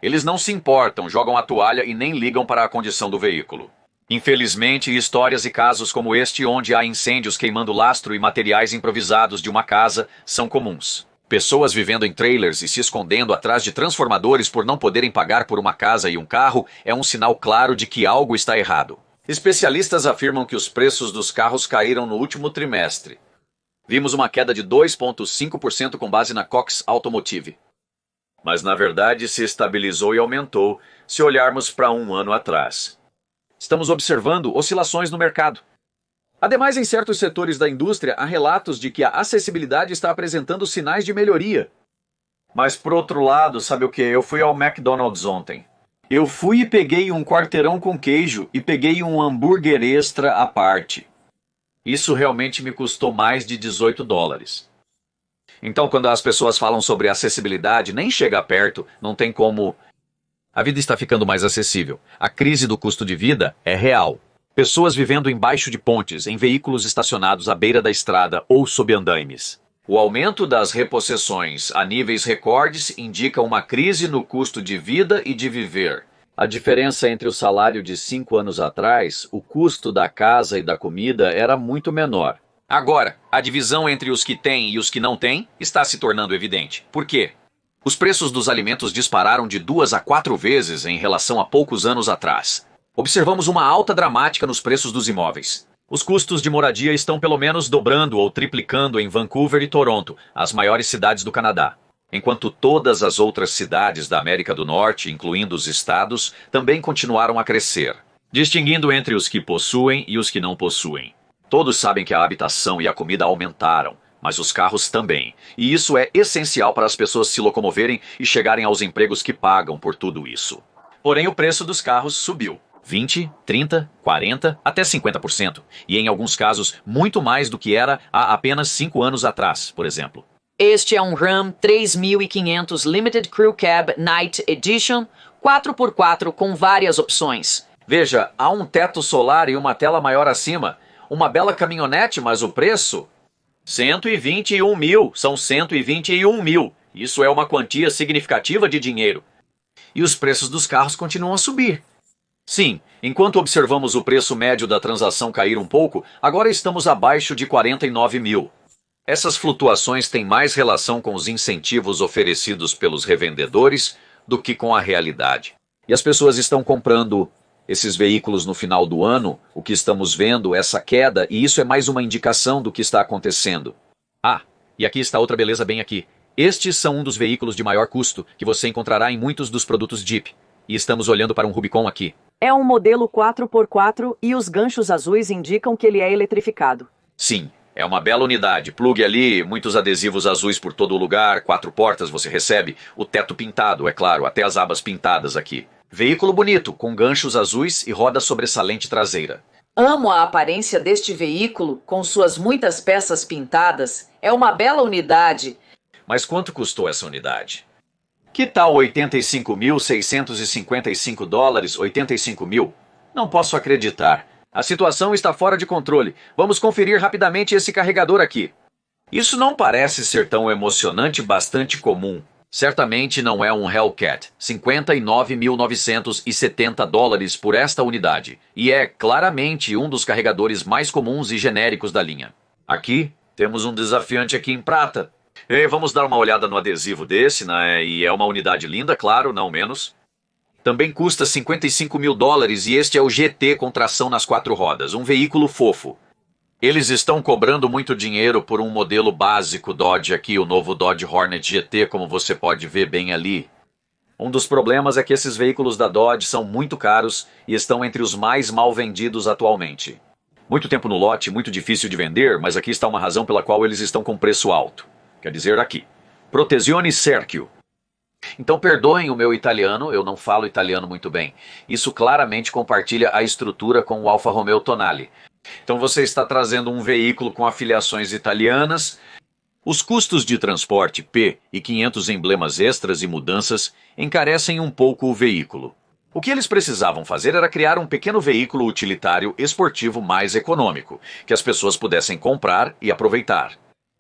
Eles não se importam, jogam a toalha e nem ligam para a condição do veículo. Infelizmente, histórias e casos como este, onde há incêndios queimando lastro e materiais improvisados de uma casa, são comuns. Pessoas vivendo em trailers e se escondendo atrás de transformadores por não poderem pagar por uma casa e um carro é um sinal claro de que algo está errado. Especialistas afirmam que os preços dos carros caíram no último trimestre. Vimos uma queda de 2,5% com base na Cox Automotive. Mas na verdade se estabilizou e aumentou se olharmos para um ano atrás. Estamos observando oscilações no mercado. Ademais, em certos setores da indústria, há relatos de que a acessibilidade está apresentando sinais de melhoria. Mas, por outro lado, sabe o que? Eu fui ao McDonald's ontem. Eu fui e peguei um quarteirão com queijo e peguei um hambúrguer extra à parte. Isso realmente me custou mais de $18. Então, quando as pessoas falam sobre acessibilidade, nem chega perto, não tem como... A vida está ficando mais acessível. A crise do custo de vida é real. Pessoas vivendo embaixo de pontes, em veículos estacionados à beira da estrada ou sob andaimes. O aumento das repossessões a níveis recordes indica uma crise no custo de vida e de viver. A diferença entre o salário de 5 anos atrás, o custo da casa e da comida era muito menor. Agora, a divisão entre os que têm e os que não têm está se tornando evidente. Por quê? Os preços dos alimentos dispararam de 2 a 4 vezes em relação a poucos anos atrás. Observamos uma alta dramática nos preços dos imóveis. Os custos de moradia estão pelo menos dobrando ou triplicando em Vancouver e Toronto, as maiores cidades do Canadá. Enquanto todas as outras cidades da América do Norte, incluindo os estados, também continuaram a crescer, distinguindo entre os que possuem e os que não possuem. Todos sabem que a habitação e a comida aumentaram, mas os carros também. E isso é essencial para as pessoas se locomoverem e chegarem aos empregos que pagam por tudo isso. Porém, o preço dos carros subiu. 20%, 30%, 40%, até 50%. E em alguns casos, muito mais do que era há apenas 5 anos atrás, por exemplo. Este é um Ram 3500 Limited Crew Cab Night Edition 4x4 com várias opções. Veja, há um teto solar e uma tela maior acima. Uma bela caminhonete, mas o preço? 121 mil. São 121 mil. Isso é uma quantia significativa de dinheiro. E os preços dos carros continuam a subir. Sim, enquanto observamos o preço médio da transação cair um pouco, agora estamos abaixo de 49 mil. Essas flutuações têm mais relação com os incentivos oferecidos pelos revendedores do que com a realidade. E as pessoas estão comprando esses veículos no final do ano, o que estamos vendo, essa queda, e isso é mais uma indicação do que está acontecendo. Ah, e aqui está outra beleza bem aqui. Estes são um dos veículos de maior custo que você encontrará em muitos dos produtos Jeep. E estamos olhando para um Rubicon aqui. É um modelo 4x4 e os ganchos azuis indicam que ele é eletrificado. Sim, é uma bela unidade. Plugue ali, muitos adesivos azuis por todo o lugar, 4 portas você recebe, o teto pintado, é claro, até as abas pintadas aqui. Veículo bonito, com ganchos azuis e roda sobressalente traseira. Amo a aparência deste veículo, com suas muitas peças pintadas. É uma bela unidade. Mas quanto custou essa unidade? Que tal 85.655 dólares, 85 mil? Não posso acreditar. A situação está fora de controle. Vamos conferir rapidamente esse carregador aqui. Isso não parece ser tão emocionante, bastante comum. Certamente não é um Hellcat. 59.970 dólares por esta unidade. E é claramente um dos carregadores mais comuns e genéricos da linha. Aqui, temos um desafiante aqui em prata. E vamos dar uma olhada no adesivo desse, né? E é uma unidade linda, claro, não menos. Também custa 55 mil dólares e este é o GT com tração nas 4 rodas, um veículo fofo. Eles estão cobrando muito dinheiro por um modelo básico Dodge aqui, o novo Dodge Hornet GT, como você pode ver bem ali. Um dos problemas é que esses veículos da Dodge são muito caros e estão entre os mais mal vendidos atualmente. Muito tempo no lote, muito difícil de vender, mas aqui está uma razão pela qual eles estão com preço alto. Quer dizer aqui, Protezione Cerchio. Então perdoem o meu italiano, eu não falo italiano muito bem. Isso claramente compartilha a estrutura com o Alfa Romeo Tonale. Então você está trazendo um veículo com afiliações italianas. Os custos de transporte P e 500 emblemas extras e mudanças encarecem um pouco o veículo. O que eles precisavam fazer era criar um pequeno veículo utilitário esportivo mais econômico, que as pessoas pudessem comprar e aproveitar.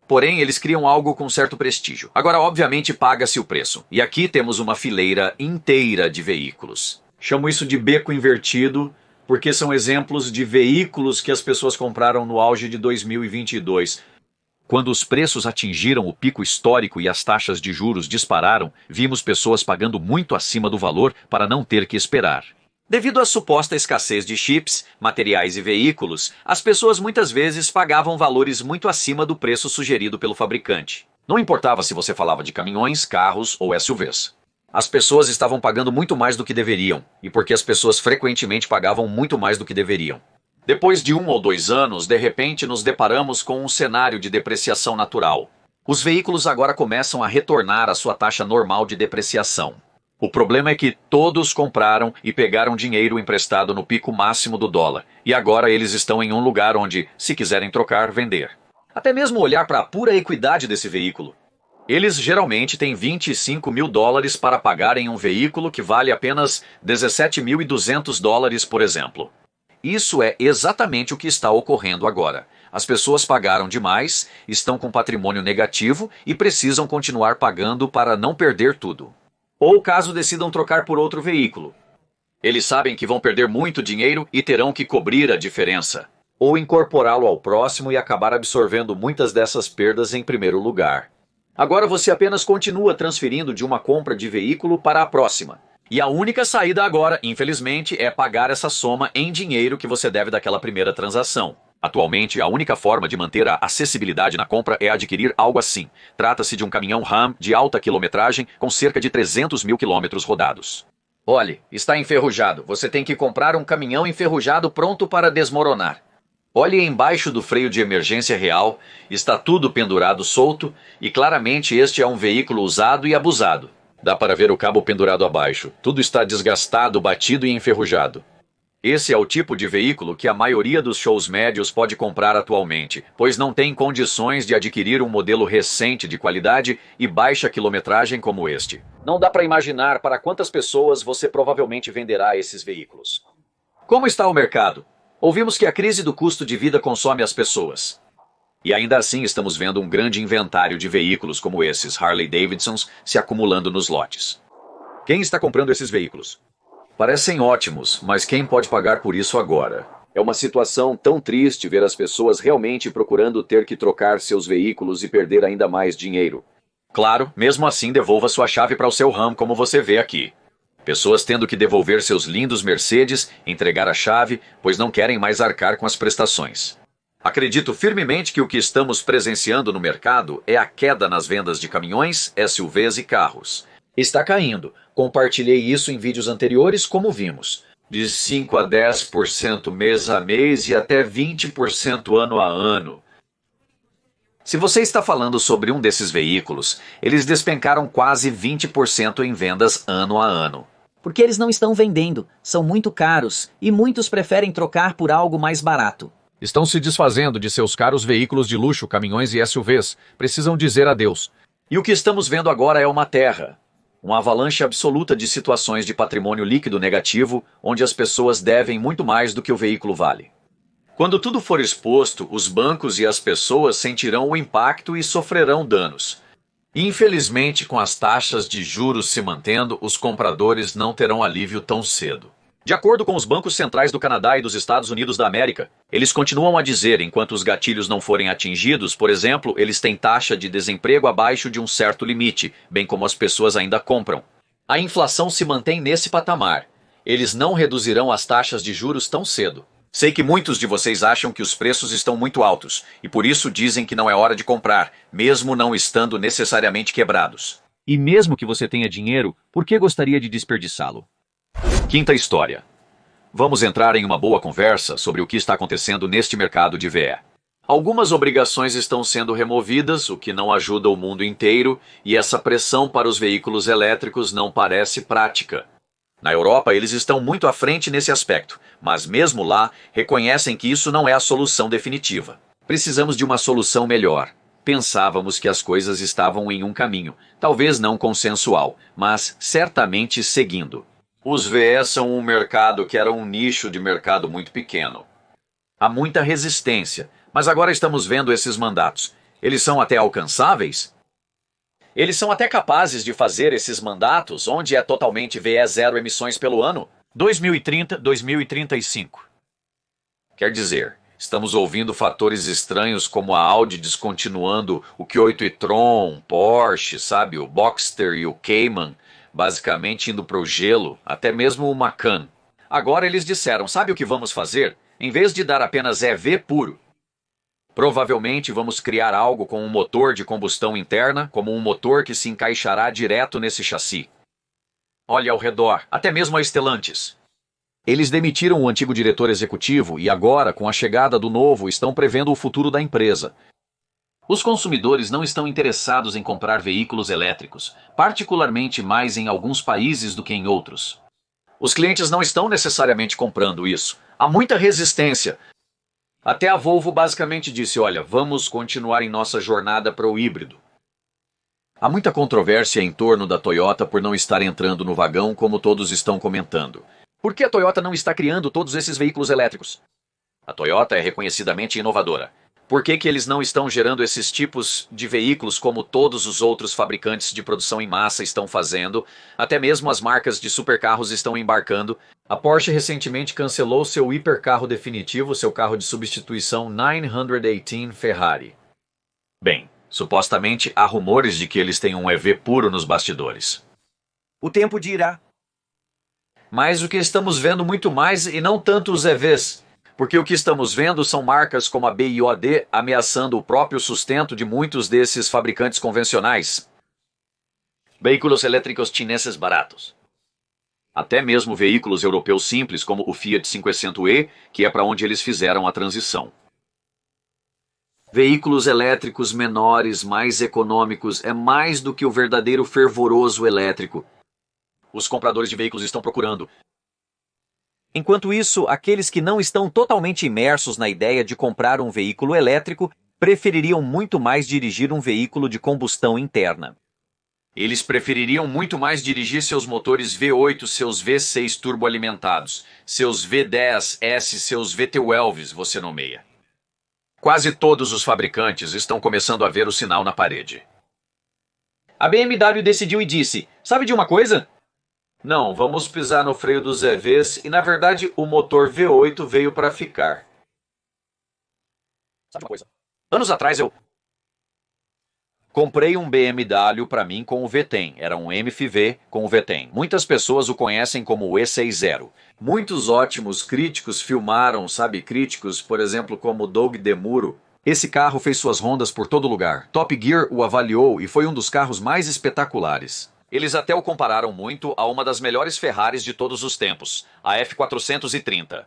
Porém, eles criam algo com certo prestígio. Agora, obviamente, paga-se o preço. E aqui temos uma fileira inteira de veículos. Chamo isso de beco invertido, porque são exemplos de veículos que as pessoas compraram no auge de 2022. Quando os preços atingiram o pico histórico e as taxas de juros dispararam, vimos pessoas pagando muito acima do valor para não ter que esperar. Devido à suposta escassez de chips, materiais e veículos, as pessoas muitas vezes pagavam valores muito acima do preço sugerido pelo fabricante. Não importava se você falava de caminhões, carros ou SUVs. As pessoas estavam pagando muito mais do que deveriam, e porque as pessoas frequentemente pagavam muito mais do que deveriam. Depois de 1 ou 2 anos, de repente nos deparamos com um cenário de depreciação natural. Os veículos agora começam a retornar à sua taxa normal de depreciação. O problema é que todos compraram e pegaram dinheiro emprestado no pico máximo do dólar, e agora eles estão em um lugar onde, se quiserem trocar, vender. Até mesmo olhar para a pura equidade desse veículo. Eles geralmente têm 25 mil dólares para pagar em um veículo que vale apenas 17.200 dólares, por exemplo. Isso é exatamente o que está ocorrendo agora. As pessoas pagaram demais, estão com patrimônio negativo e precisam continuar pagando para não perder tudo. Ou caso decidam trocar por outro veículo. Eles sabem que vão perder muito dinheiro e terão que cobrir a diferença. Ou incorporá-lo ao próximo e acabar absorvendo muitas dessas perdas em primeiro lugar. Agora você apenas continua transferindo de uma compra de veículo para a próxima. E a única saída agora, infelizmente, é pagar essa soma em dinheiro que você deve daquela primeira transação. Atualmente, a única forma de manter a acessibilidade na compra é adquirir algo assim. Trata-se de um caminhão Ram de alta quilometragem com cerca de 300 mil quilômetros rodados. Olhe, está enferrujado. Você tem que comprar um caminhão enferrujado pronto para desmoronar. Olhe embaixo do freio de emergência real, está tudo pendurado solto e claramente este é um veículo usado e abusado. Dá para ver o cabo pendurado abaixo. Tudo está desgastado, batido e enferrujado. Esse é o tipo de veículo que a maioria dos shows médios pode comprar atualmente, pois não tem condições de adquirir um modelo recente de qualidade e baixa quilometragem como este. Não dá para imaginar para quantas pessoas você provavelmente venderá esses veículos. Como está o mercado? Ouvimos que a crise do custo de vida consome as pessoas. E ainda assim estamos vendo um grande inventário de veículos como esses Harley Davidsons se acumulando nos lotes. Quem está comprando esses veículos? Parecem ótimos, mas quem pode pagar por isso agora? É uma situação tão triste ver as pessoas realmente procurando ter que trocar seus veículos e perder ainda mais dinheiro. Claro, mesmo assim devolva sua chave para o seu RAM, como você vê aqui. Pessoas tendo que devolver seus lindos Mercedes, entregar a chave, pois não querem mais arcar com as prestações. Acredito firmemente que o que estamos presenciando no mercado é a queda nas vendas de caminhões, SUVs e carros. Está caindo. Compartilhei isso em vídeos anteriores, como vimos. De 5 a 10% mês a mês e até 20% ano a ano. Se você está falando sobre um desses veículos, eles despencaram quase 20% em vendas ano a ano. Porque eles não estão vendendo, são muito caros e muitos preferem trocar por algo mais barato. Estão se desfazendo de seus caros veículos de luxo, caminhões e SUVs. Precisam dizer adeus. E o que estamos vendo agora é uma terra. Uma avalanche absoluta de situações de patrimônio líquido negativo, onde as pessoas devem muito mais do que o veículo vale. Quando tudo for exposto, os bancos e as pessoas sentirão o impacto e sofrerão danos. Infelizmente, com as taxas de juros se mantendo, os compradores não terão alívio tão cedo. De acordo com os bancos centrais do Canadá e dos Estados Unidos da América, eles continuam a dizer, enquanto os gatilhos não forem atingidos, por exemplo, eles têm taxa de desemprego abaixo de um certo limite, bem como as pessoas ainda compram. A inflação se mantém nesse patamar. Eles não reduzirão as taxas de juros tão cedo. Sei que muitos de vocês acham que os preços estão muito altos, e por isso dizem que não é hora de comprar, mesmo não estando necessariamente quebrados. E mesmo que você tenha dinheiro, por que gostaria de desperdiçá-lo? Quinta história. Vamos entrar em uma boa conversa sobre o que está acontecendo neste mercado de VE. Algumas obrigações estão sendo removidas, o que não ajuda o mundo inteiro, e essa pressão para os veículos elétricos não parece prática. Na Europa, eles estão muito à frente nesse aspecto, mas mesmo lá, reconhecem que isso não é a solução definitiva. Precisamos de uma solução melhor. Pensávamos que as coisas estavam em um caminho, talvez não consensual, mas certamente seguindo. Os VEs são um mercado que era um nicho de mercado muito pequeno. Há muita resistência, mas agora estamos vendo esses mandatos. Eles são até alcançáveis? Eles são até capazes de fazer esses mandatos onde é totalmente VE zero emissões pelo ano? 2030, 2035. Quer dizer, estamos ouvindo fatores estranhos como a Audi descontinuando o Q8 e-tron, Porsche, sabe, o Boxster e o Cayman, basicamente indo para o gelo, até mesmo o Macan. Agora eles disseram, sabe o que vamos fazer? Em vez de dar apenas EV puro, provavelmente vamos criar algo com um motor de combustão interna, como um motor que se encaixará direto nesse chassi. Olhe ao redor, até mesmo a Stellantis. Eles demitiram o antigo diretor executivo e agora, com a chegada do novo, estão prevendo o futuro da empresa. Os consumidores não estão interessados em comprar veículos elétricos, particularmente mais em alguns países do que em outros. Os clientes não estão necessariamente comprando isso. Há muita resistência. Até a Volvo basicamente disse, olha, vamos continuar em nossa jornada para o híbrido. Há muita controvérsia em torno da Toyota por não estar entrando no vagão como todos estão comentando. Por que a Toyota não está criando todos esses veículos elétricos? A Toyota é reconhecidamente inovadora. Por que eles não estão gerando esses tipos de veículos como todos os outros fabricantes de produção em massa estão fazendo? Até mesmo as marcas de supercarros estão embarcando. A Porsche recentemente cancelou seu hipercarro definitivo, seu carro de substituição 918 Ferrari. Bem, supostamente há rumores de que eles têm um EV puro nos bastidores. O tempo dirá. Mas o que estamos vendo muito mais e não tanto os EVs. Porque o que estamos vendo são marcas como a BYD ameaçando o próprio sustento de muitos desses fabricantes convencionais. Veículos elétricos chineses baratos. Até mesmo veículos europeus simples como o Fiat 500e, que é para onde eles fizeram a transição. Veículos elétricos menores, mais econômicos, é mais do que o verdadeiro fervoroso elétrico. Os compradores de veículos estão procurando. Enquanto isso, aqueles que não estão totalmente imersos na ideia de comprar um veículo elétrico prefeririam muito mais dirigir um veículo de combustão interna. Eles prefeririam muito mais dirigir seus motores V8, seus V6 turboalimentados, seus V10S, seus V12s, você nomeia. Quase todos os fabricantes estão começando a ver o sinal na parede. A BMW decidiu e disse, sabe de uma coisa? Não, vamos pisar no freio dos EVs e, na verdade, o motor V8 veio para ficar. Sabe uma coisa? Anos atrás eu comprei um BMW para mim com o V10. Era um MFV com o V10. Muitas pessoas o conhecem como o E60. Muitos ótimos críticos filmaram, sabe, críticos, por exemplo, como Doug DeMuro. Esse carro fez suas rondas por todo lugar. Top Gear o avaliou e foi um dos carros mais espetaculares. Eles até o compararam muito a uma das melhores Ferraris de todos os tempos, a F430.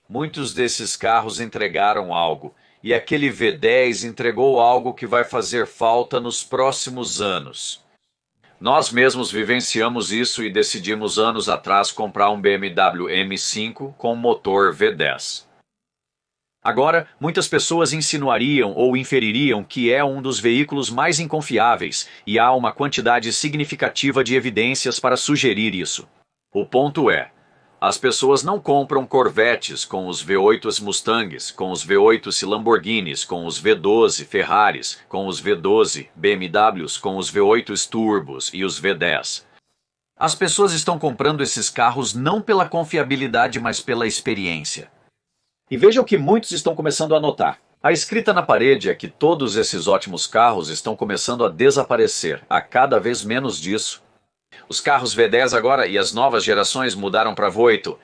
Muitos desses carros entregaram algo, e aquele V10 entregou algo que vai fazer falta nos próximos anos. Nós mesmos vivenciamos isso e decidimos anos atrás comprar um BMW M5 com motor V10. Agora, muitas pessoas insinuariam ou infeririam que é um dos veículos mais inconfiáveis, e há uma quantidade significativa de evidências para sugerir isso. O ponto é, as pessoas não compram Corvettes com os V8 Mustangs, com os V8 Lamborghinis, com os V12 Ferraris, com os V12 BMWs, com os V8 Turbos e os V10. As pessoas estão comprando esses carros não pela confiabilidade, mas pela experiência. E veja o que muitos estão começando a notar. A escrita na parede é que todos esses ótimos carros estão começando a desaparecer, há cada vez menos disso. Os carros V10 agora e as novas gerações mudaram para V8.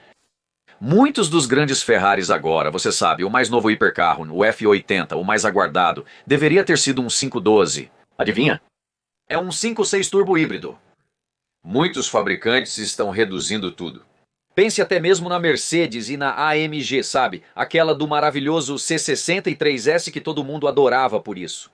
Muitos dos grandes Ferraris agora, você sabe, o mais novo hipercarro, o F80, o mais aguardado, deveria ter sido um 512. Adivinha? É um 5.6 turbo híbrido. Muitos fabricantes estão reduzindo tudo. Pense até mesmo na Mercedes e na AMG, sabe? Aquela do maravilhoso C63S que todo mundo adorava por isso.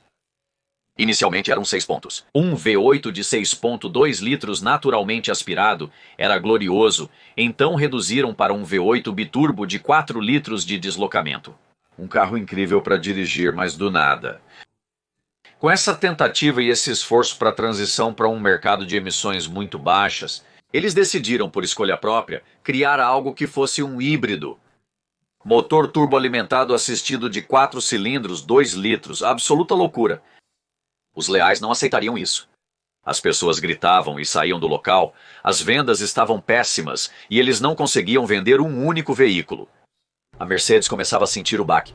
Inicialmente eram 6 pontos. Um V8 de 6,2 litros naturalmente aspirado era glorioso, então reduziram para um V8 biturbo de 4 litros de deslocamento. Um carro incrível para dirigir, mas do nada. Com essa tentativa e esse esforço para a transição para um mercado de emissões muito baixas, eles decidiram, por escolha própria, criar algo que fosse um híbrido. Motor turboalimentado assistido de 4 cilindros, 2 litros, absoluta loucura. Os leais não aceitariam isso. As pessoas gritavam e saíam do local, as vendas estavam péssimas e eles não conseguiam vender um único veículo. A Mercedes começava a sentir o baque.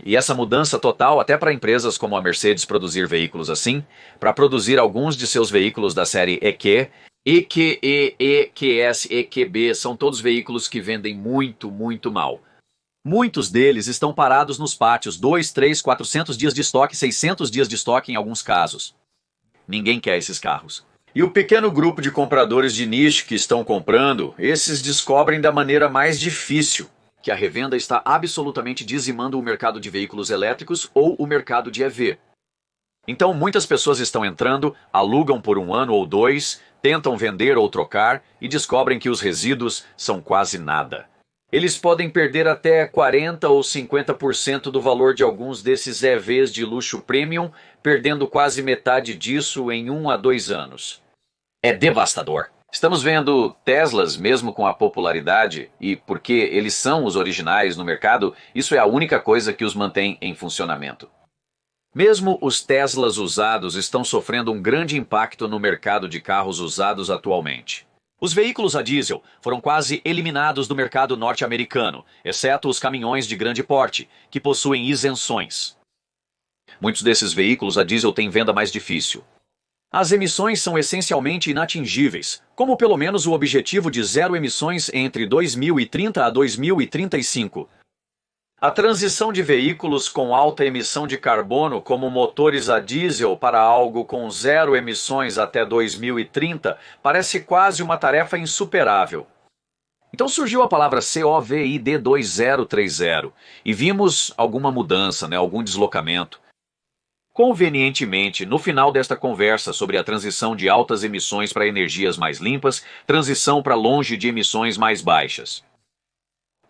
E essa mudança total até para empresas como a Mercedes produzir veículos assim, para produzir alguns de seus veículos da série EQ, EQE, EQS, EQB são todos veículos que vendem muito, muito mal. Muitos deles estão parados nos pátios, 2, 3, 400 dias de estoque, 600 dias de estoque em alguns casos. Ninguém quer esses carros. E o pequeno grupo de compradores de nicho que estão comprando, esses descobrem da maneira mais difícil que a revenda está absolutamente dizimando o mercado de veículos elétricos ou o mercado de EV. Então muitas pessoas estão entrando, alugam por 1 ano ou 2, tentam vender ou trocar e descobrem que os resíduos são quase nada. Eles podem perder até 40% ou 50% do valor de alguns desses EVs de luxo premium, perdendo quase metade disso em 1 a 2 anos. É devastador. Estamos vendo Teslas mesmo com a popularidade, e porque eles são os originais no mercado, isso é a única coisa que os mantém em funcionamento. Mesmo os Teslas usados estão sofrendo um grande impacto no mercado de carros usados atualmente. Os veículos a diesel foram quase eliminados do mercado norte-americano, exceto os caminhões de grande porte, que possuem isenções. Muitos desses veículos a diesel têm venda mais difícil. As emissões são essencialmente inatingíveis, como pelo menos o objetivo de zero emissões entre 2030 a 2035. A transição de veículos com alta emissão de carbono, como motores a diesel, para algo com zero emissões até 2030, parece quase uma tarefa insuperável. Então surgiu a palavra COVID-2030 e vimos alguma mudança, algum deslocamento. Convenientemente, no final desta conversa sobre a transição de altas emissões para energias mais limpas, transição para longe de emissões mais baixas.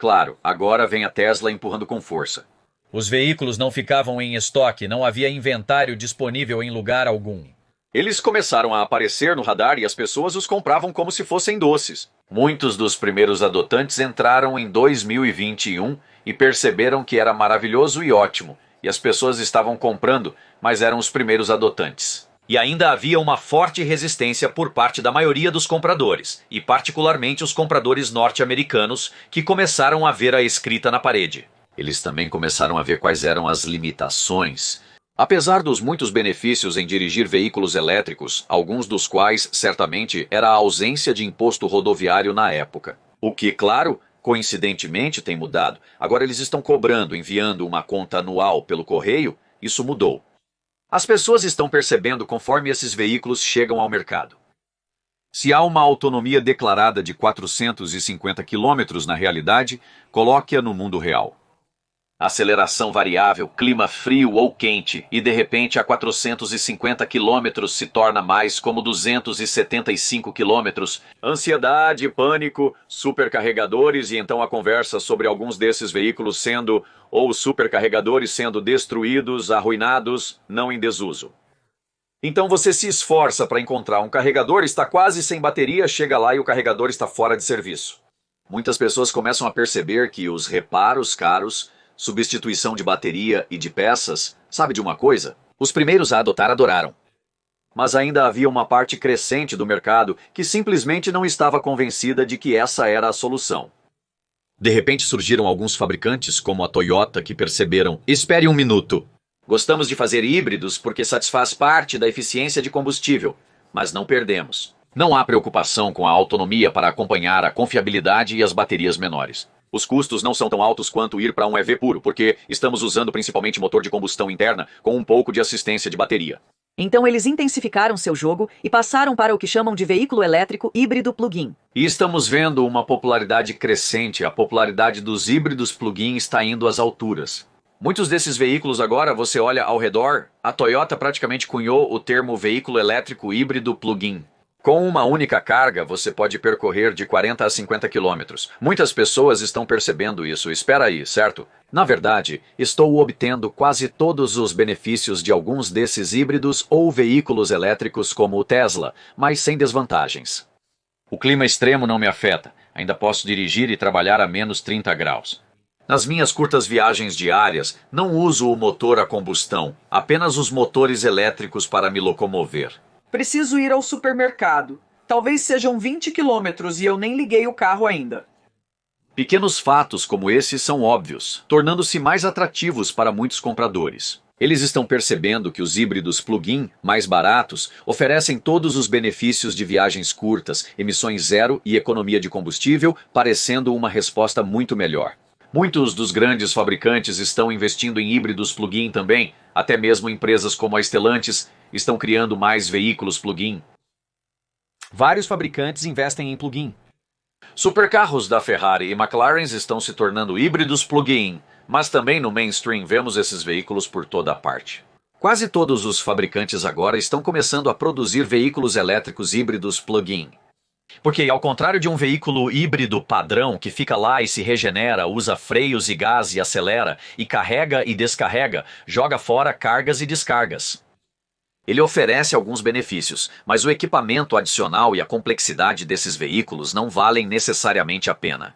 Claro, agora vem a Tesla empurrando com força. Os veículos não ficavam em estoque, não havia inventário disponível em lugar algum. Eles começaram a aparecer no radar e as pessoas os compravam como se fossem doces. Muitos dos primeiros adotantes entraram em 2021 e perceberam que era maravilhoso e ótimo, e as pessoas estavam comprando, mas eram os primeiros adotantes. E ainda havia uma forte resistência por parte da maioria dos compradores, e particularmente os compradores norte-americanos, que começaram a ver a escrita na parede. Eles também começaram a ver quais eram as limitações. Apesar dos muitos benefícios em dirigir veículos elétricos, alguns dos quais certamente era a ausência de imposto rodoviário na época. O que, claro, coincidentemente tem mudado. Agora eles estão cobrando, enviando uma conta anual pelo correio. Isso mudou. As pessoas estão percebendo conforme esses veículos chegam ao mercado. Se há uma autonomia declarada de 450 km na realidade, coloque-a no mundo real. Aceleração variável, clima frio ou quente, e de repente a 450 km se torna mais como 275 km. Ansiedade, pânico, supercarregadores e então a conversa sobre alguns desses veículos sendo, ou supercarregadores sendo destruídos, arruinados, não em desuso. Então você se esforça para encontrar um carregador, está quase sem bateria, chega lá e o carregador está fora de serviço. Muitas pessoas começam a perceber que os reparos caros, substituição de bateria e de peças, sabe de uma coisa? Os primeiros a adotar adoraram. Mas ainda havia uma parte crescente do mercado que simplesmente não estava convencida de que essa era a solução. De repente surgiram alguns fabricantes, como a Toyota, que perceberam: espere um minuto. Gostamos de fazer híbridos porque satisfaz parte da eficiência de combustível, mas não perdemos. Não há preocupação com a autonomia para acompanhar a confiabilidade e as baterias menores. Os custos não são tão altos quanto ir para um EV puro, porque estamos usando principalmente motor de combustão interna com um pouco de assistência de bateria. Então eles intensificaram seu jogo e passaram para o que chamam de veículo elétrico híbrido plug-in. E estamos vendo uma popularidade crescente. A popularidade dos híbridos plug-in está indo às alturas. Muitos desses veículos agora, você olha ao redor, a Toyota praticamente cunhou o termo veículo elétrico híbrido plug-in. Com uma única carga, você pode percorrer de 40 a 50 quilômetros. Muitas pessoas estão percebendo isso. Espera aí, certo? Na verdade, estou obtendo quase todos os benefícios de alguns desses híbridos ou veículos elétricos como o Tesla, mas sem desvantagens. O clima extremo não me afeta. Ainda posso dirigir e trabalhar a menos 30 graus. Nas minhas curtas viagens diárias, não uso o motor a combustão, apenas os motores elétricos para me locomover. Preciso ir ao supermercado. Talvez sejam 20 quilômetros e eu nem liguei o carro ainda. Pequenos fatos como esses são óbvios, tornando-se mais atrativos para muitos compradores. Eles estão percebendo que os híbridos plug-in, mais baratos, oferecem todos os benefícios de viagens curtas, emissões zero e economia de combustível, parecendo uma resposta muito melhor. Muitos dos grandes fabricantes estão investindo em híbridos plug-in também, até mesmo empresas como a Stellantis estão criando mais veículos plug-in. Vários fabricantes investem em plug-in. Supercarros da Ferrari e McLaren estão se tornando híbridos plug-in, mas também no mainstream vemos esses veículos por toda parte. Quase todos os fabricantes agora estão começando a produzir veículos elétricos híbridos plug-in. Porque, ao contrário de um veículo híbrido padrão que fica lá e se regenera, usa freios e gás e acelera, e carrega e descarrega, joga fora cargas e descargas. Ele oferece alguns benefícios, mas o equipamento adicional e a complexidade desses veículos não valem necessariamente a pena.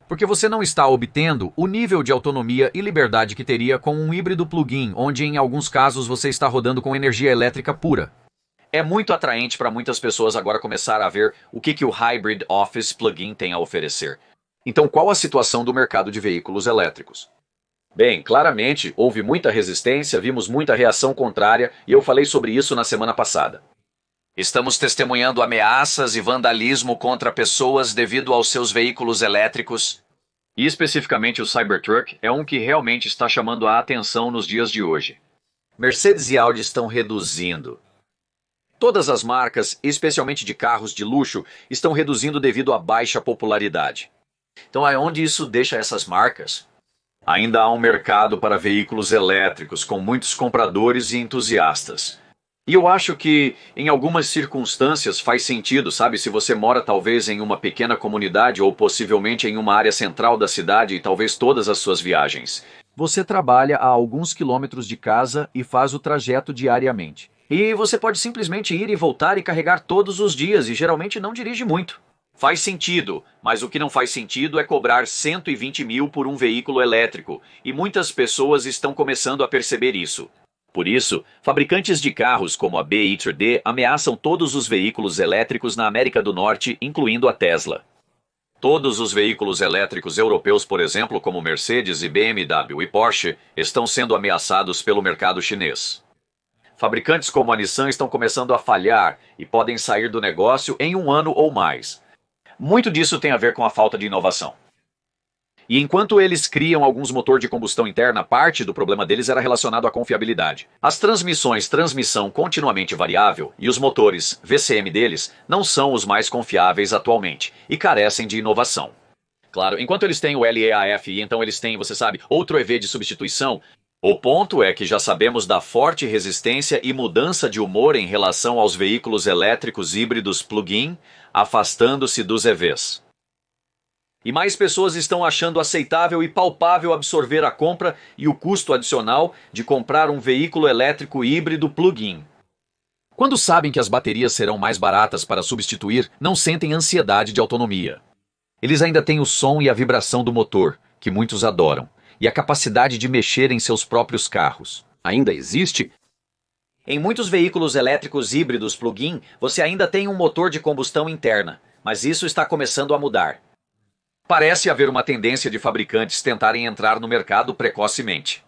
Porque você não está obtendo o nível de autonomia e liberdade que teria com um híbrido plug-in, onde em alguns casos você está rodando com energia elétrica pura. É muito atraente para muitas pessoas agora começar a ver o que o Hybrid Office Plug-in tem a oferecer. Então, qual a situação do mercado de veículos elétricos? Bem, claramente, houve muita resistência, vimos muita reação contrária e eu falei sobre isso na semana passada. Estamos testemunhando ameaças e vandalismo contra pessoas devido aos seus veículos elétricos. E especificamente o Cybertruck é um que realmente está chamando a atenção nos dias de hoje. Mercedes e Audi estão reduzindo. Todas as marcas, especialmente de carros de luxo, estão reduzindo devido à baixa popularidade. Então, aonde isso deixa essas marcas? Ainda há um mercado para veículos elétricos, com muitos compradores e entusiastas. E eu acho que, em algumas circunstâncias, faz sentido, sabe? Se você mora talvez em uma pequena comunidade ou possivelmente em uma área central da cidade e talvez todas as suas viagens. Você trabalha a alguns quilômetros de casa e faz o trajeto diariamente. E você pode simplesmente ir e voltar e carregar todos os dias e geralmente não dirige muito. Faz sentido, mas o que não faz sentido é cobrar 120 mil por um veículo elétrico, e muitas pessoas estão começando a perceber isso. Por isso, fabricantes de carros como a BYD ameaçam todos os veículos elétricos na América do Norte, incluindo a Tesla. Todos os veículos elétricos europeus, por exemplo, como Mercedes e BMW e Porsche, estão sendo ameaçados pelo mercado chinês. Fabricantes como a Nissan estão começando a falhar e podem sair do negócio em 1 ano ou mais. Muito disso tem a ver com a falta de inovação. E enquanto eles criam alguns motores de combustão interna, parte do problema deles era relacionado à confiabilidade. As transmissões, transmissão continuamente variável e os motores VCM deles não são os mais confiáveis atualmente e carecem de inovação. Claro, enquanto eles têm o LEAF e então eles têm, você sabe, outro EV de substituição, o ponto é que já sabemos da forte resistência e mudança de humor em relação aos veículos elétricos híbridos plug-in, afastando-se dos EVs. E mais pessoas estão achando aceitável e palpável absorver a compra e o custo adicional de comprar um veículo elétrico híbrido plug-in. Quando sabem que as baterias serão mais baratas para substituir, não sentem ansiedade de autonomia. Eles ainda têm o som e a vibração do motor, que muitos adoram, e a capacidade de mexer em seus próprios carros. Ainda existe? Em muitos veículos elétricos híbridos plug-in, você ainda tem um motor de combustão interna, mas isso está começando a mudar. Parece haver uma tendência de fabricantes tentarem entrar no mercado precocemente.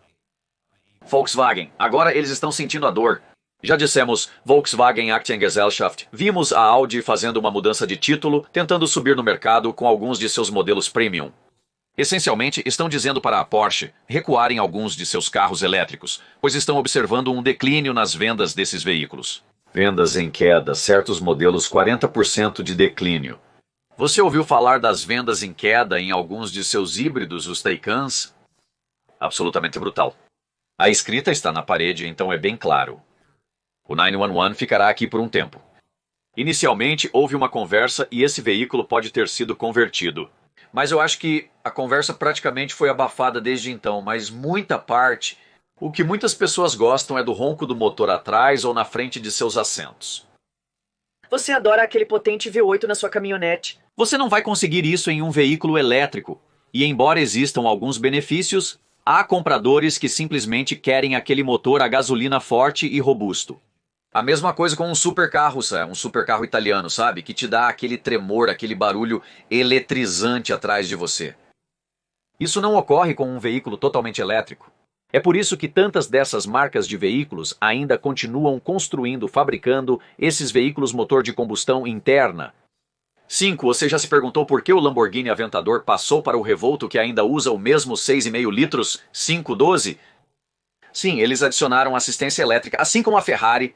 Volkswagen, agora eles estão sentindo a dor. Já dissemos Volkswagen Aktiengesellschaft. Vimos a Audi fazendo uma mudança de título, tentando subir no mercado com alguns de seus modelos premium. Essencialmente, estão dizendo para a Porsche recuarem alguns de seus carros elétricos, pois estão observando um declínio nas vendas desses veículos. Vendas em queda, certos modelos 40% de declínio. Você ouviu falar das vendas em queda em alguns de seus híbridos, os Taycans? Absolutamente brutal. A escrita está na parede, então é bem claro. O 911 ficará aqui por um tempo. Inicialmente, houve uma conversa e esse veículo pode ter sido convertido. Mas eu acho que a conversa praticamente foi abafada desde então, mas muita parte. O que muitas pessoas gostam é do ronco do motor atrás ou na frente de seus assentos. Você adora aquele potente V8 na sua caminhonete. Você não vai conseguir isso em um veículo elétrico. E embora existam alguns benefícios, há compradores que simplesmente querem aquele motor a gasolina forte e robusto. A mesma coisa com um supercarro, um supercarro italiano, sabe? Que te dá aquele tremor, aquele barulho eletrizante atrás de você. Isso não ocorre com um veículo totalmente elétrico. É por isso que tantas dessas marcas de veículos ainda continuam construindo, fabricando esses veículos motor de combustão interna. 5. Você já se perguntou por que o Lamborghini Aventador passou para o Revolto que ainda usa o mesmo 6,5 litros 512? Sim, eles adicionaram assistência elétrica, assim como a Ferrari.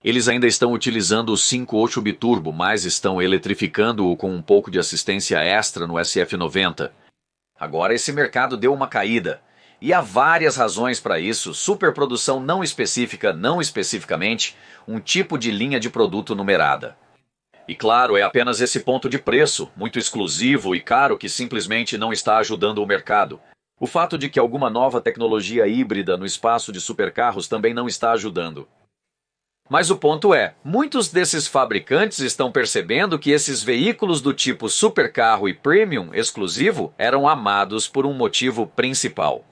Eles ainda estão utilizando o 5.8 biturbo, mas estão eletrificando-o com um pouco de assistência extra no SF90. Agora esse mercado deu uma caída. E há várias razões para isso: superprodução não específica, não especificamente, um tipo de linha de produto numerada. E claro, é apenas esse ponto de preço, muito exclusivo e caro, que simplesmente não está ajudando o mercado. O fato de que alguma nova tecnologia híbrida no espaço de supercarros também não está ajudando. Mas o ponto é, muitos desses fabricantes estão percebendo que esses veículos do tipo supercarro e premium exclusivo eram amados por um motivo principal.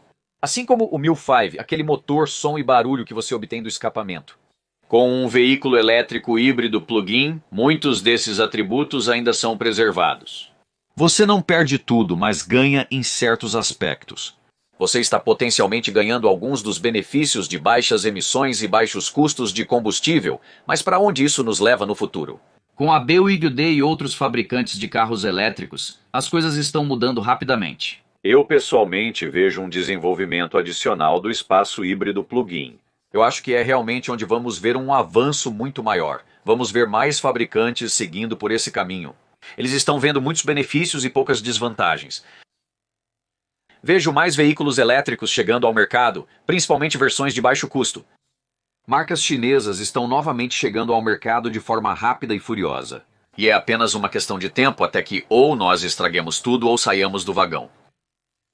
Assim como o 1005, aquele motor, som e barulho que você obtém do escapamento. Com um veículo elétrico híbrido plug-in, muitos desses atributos ainda são preservados. Você não perde tudo, mas ganha em certos aspectos. Você está potencialmente ganhando alguns dos benefícios de baixas emissões e baixos custos de combustível, mas para onde isso nos leva no futuro? Com a BYD e outros fabricantes de carros elétricos, as coisas estão mudando rapidamente. Eu pessoalmente vejo um desenvolvimento adicional do espaço híbrido plug-in. Eu acho que é realmente onde vamos ver um avanço muito maior. Vamos ver mais fabricantes seguindo por esse caminho. Eles estão vendo muitos benefícios e poucas desvantagens. Vejo mais veículos elétricos chegando ao mercado, principalmente versões de baixo custo. Marcas chinesas estão novamente chegando ao mercado de forma rápida e furiosa. E é apenas uma questão de tempo até que ou nós estraguemos tudo ou saiamos do vagão.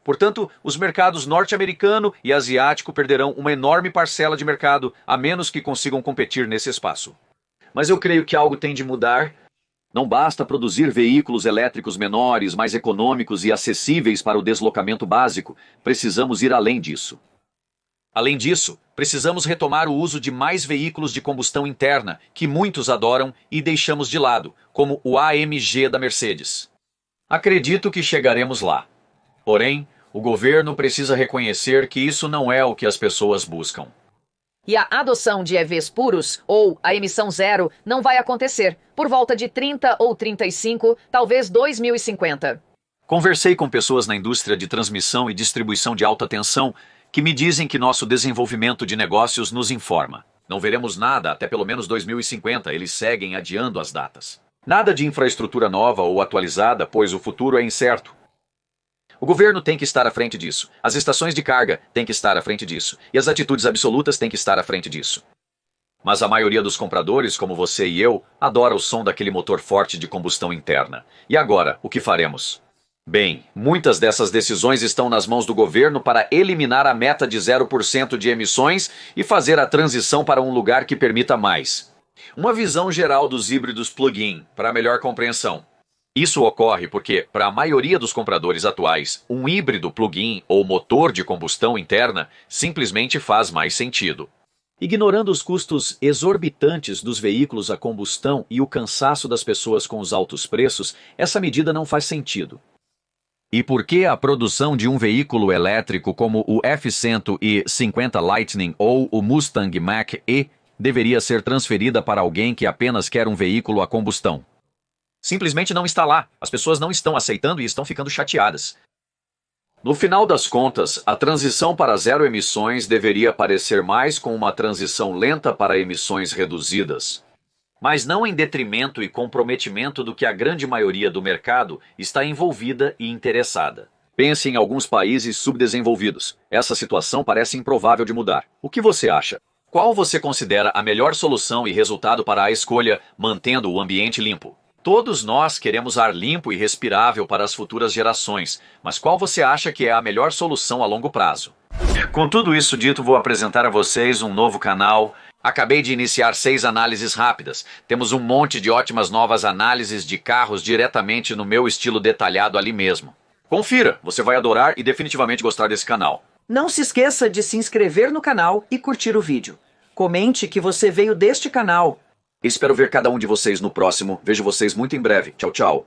Portanto, os mercados norte-americano e asiático perderão uma enorme parcela de mercado, a menos que consigam competir nesse espaço. Mas eu creio que algo tem de mudar. Não basta produzir veículos elétricos menores, mais econômicos e acessíveis para o deslocamento básico. Precisamos ir além disso. Além disso, precisamos retomar o uso de mais veículos de combustão interna, que muitos adoram e deixamos de lado, como o AMG da Mercedes. Acredito que chegaremos lá. Porém, o governo precisa reconhecer que isso não é o que as pessoas buscam. E a adoção de EVs puros, ou a emissão zero, não vai acontecer, por volta de 30 ou 35, talvez 2050. Conversei com pessoas na indústria de transmissão e distribuição de alta tensão que me dizem que nosso desenvolvimento de negócios nos informa. Não veremos nada até pelo menos 2050, eles seguem adiando as datas. Nada de infraestrutura nova ou atualizada, pois o futuro é incerto. O governo tem que estar à frente disso, as estações de carga têm que estar à frente disso, e as atitudes absolutas têm que estar à frente disso. Mas a maioria dos compradores, como você e eu, adora o som daquele motor forte de combustão interna. E agora, o que faremos? Bem, muitas dessas decisões estão nas mãos do governo para eliminar a meta de 0% de emissões e fazer a transição para um lugar que permita mais. Uma visão geral dos híbridos plug-in, para melhor compreensão. Isso ocorre porque, para a maioria dos compradores atuais, um híbrido plug-in ou motor de combustão interna simplesmente faz mais sentido. Ignorando os custos exorbitantes dos veículos a combustão e o cansaço das pessoas com os altos preços, essa medida não faz sentido. E por que a produção de um veículo elétrico como o F-150 Lightning ou o Mustang Mach-E deveria ser transferida para alguém que apenas quer um veículo a combustão? Simplesmente não está lá. As pessoas não estão aceitando e estão ficando chateadas. No final das contas, a transição para zero emissões deveria parecer mais com uma transição lenta para emissões reduzidas. Mas não em detrimento e comprometimento do que a grande maioria do mercado está envolvida e interessada. Pense em alguns países subdesenvolvidos. Essa situação parece improvável de mudar. O que você acha? Qual você considera a melhor solução e resultado para a escolha mantendo o ambiente limpo? Todos nós queremos ar limpo e respirável para as futuras gerações, mas qual você acha que é a melhor solução a longo prazo? Com tudo isso dito, vou apresentar a vocês um novo canal. Acabei de iniciar 6 análises rápidas. Temos um monte de ótimas novas análises de carros diretamente no meu estilo detalhado ali mesmo. Confira, você vai adorar e definitivamente gostar desse canal. Não se esqueça de se inscrever no canal e curtir o vídeo. Comente que você veio deste canal. Espero ver cada um de vocês no próximo. Vejo vocês muito em breve. Tchau, tchau.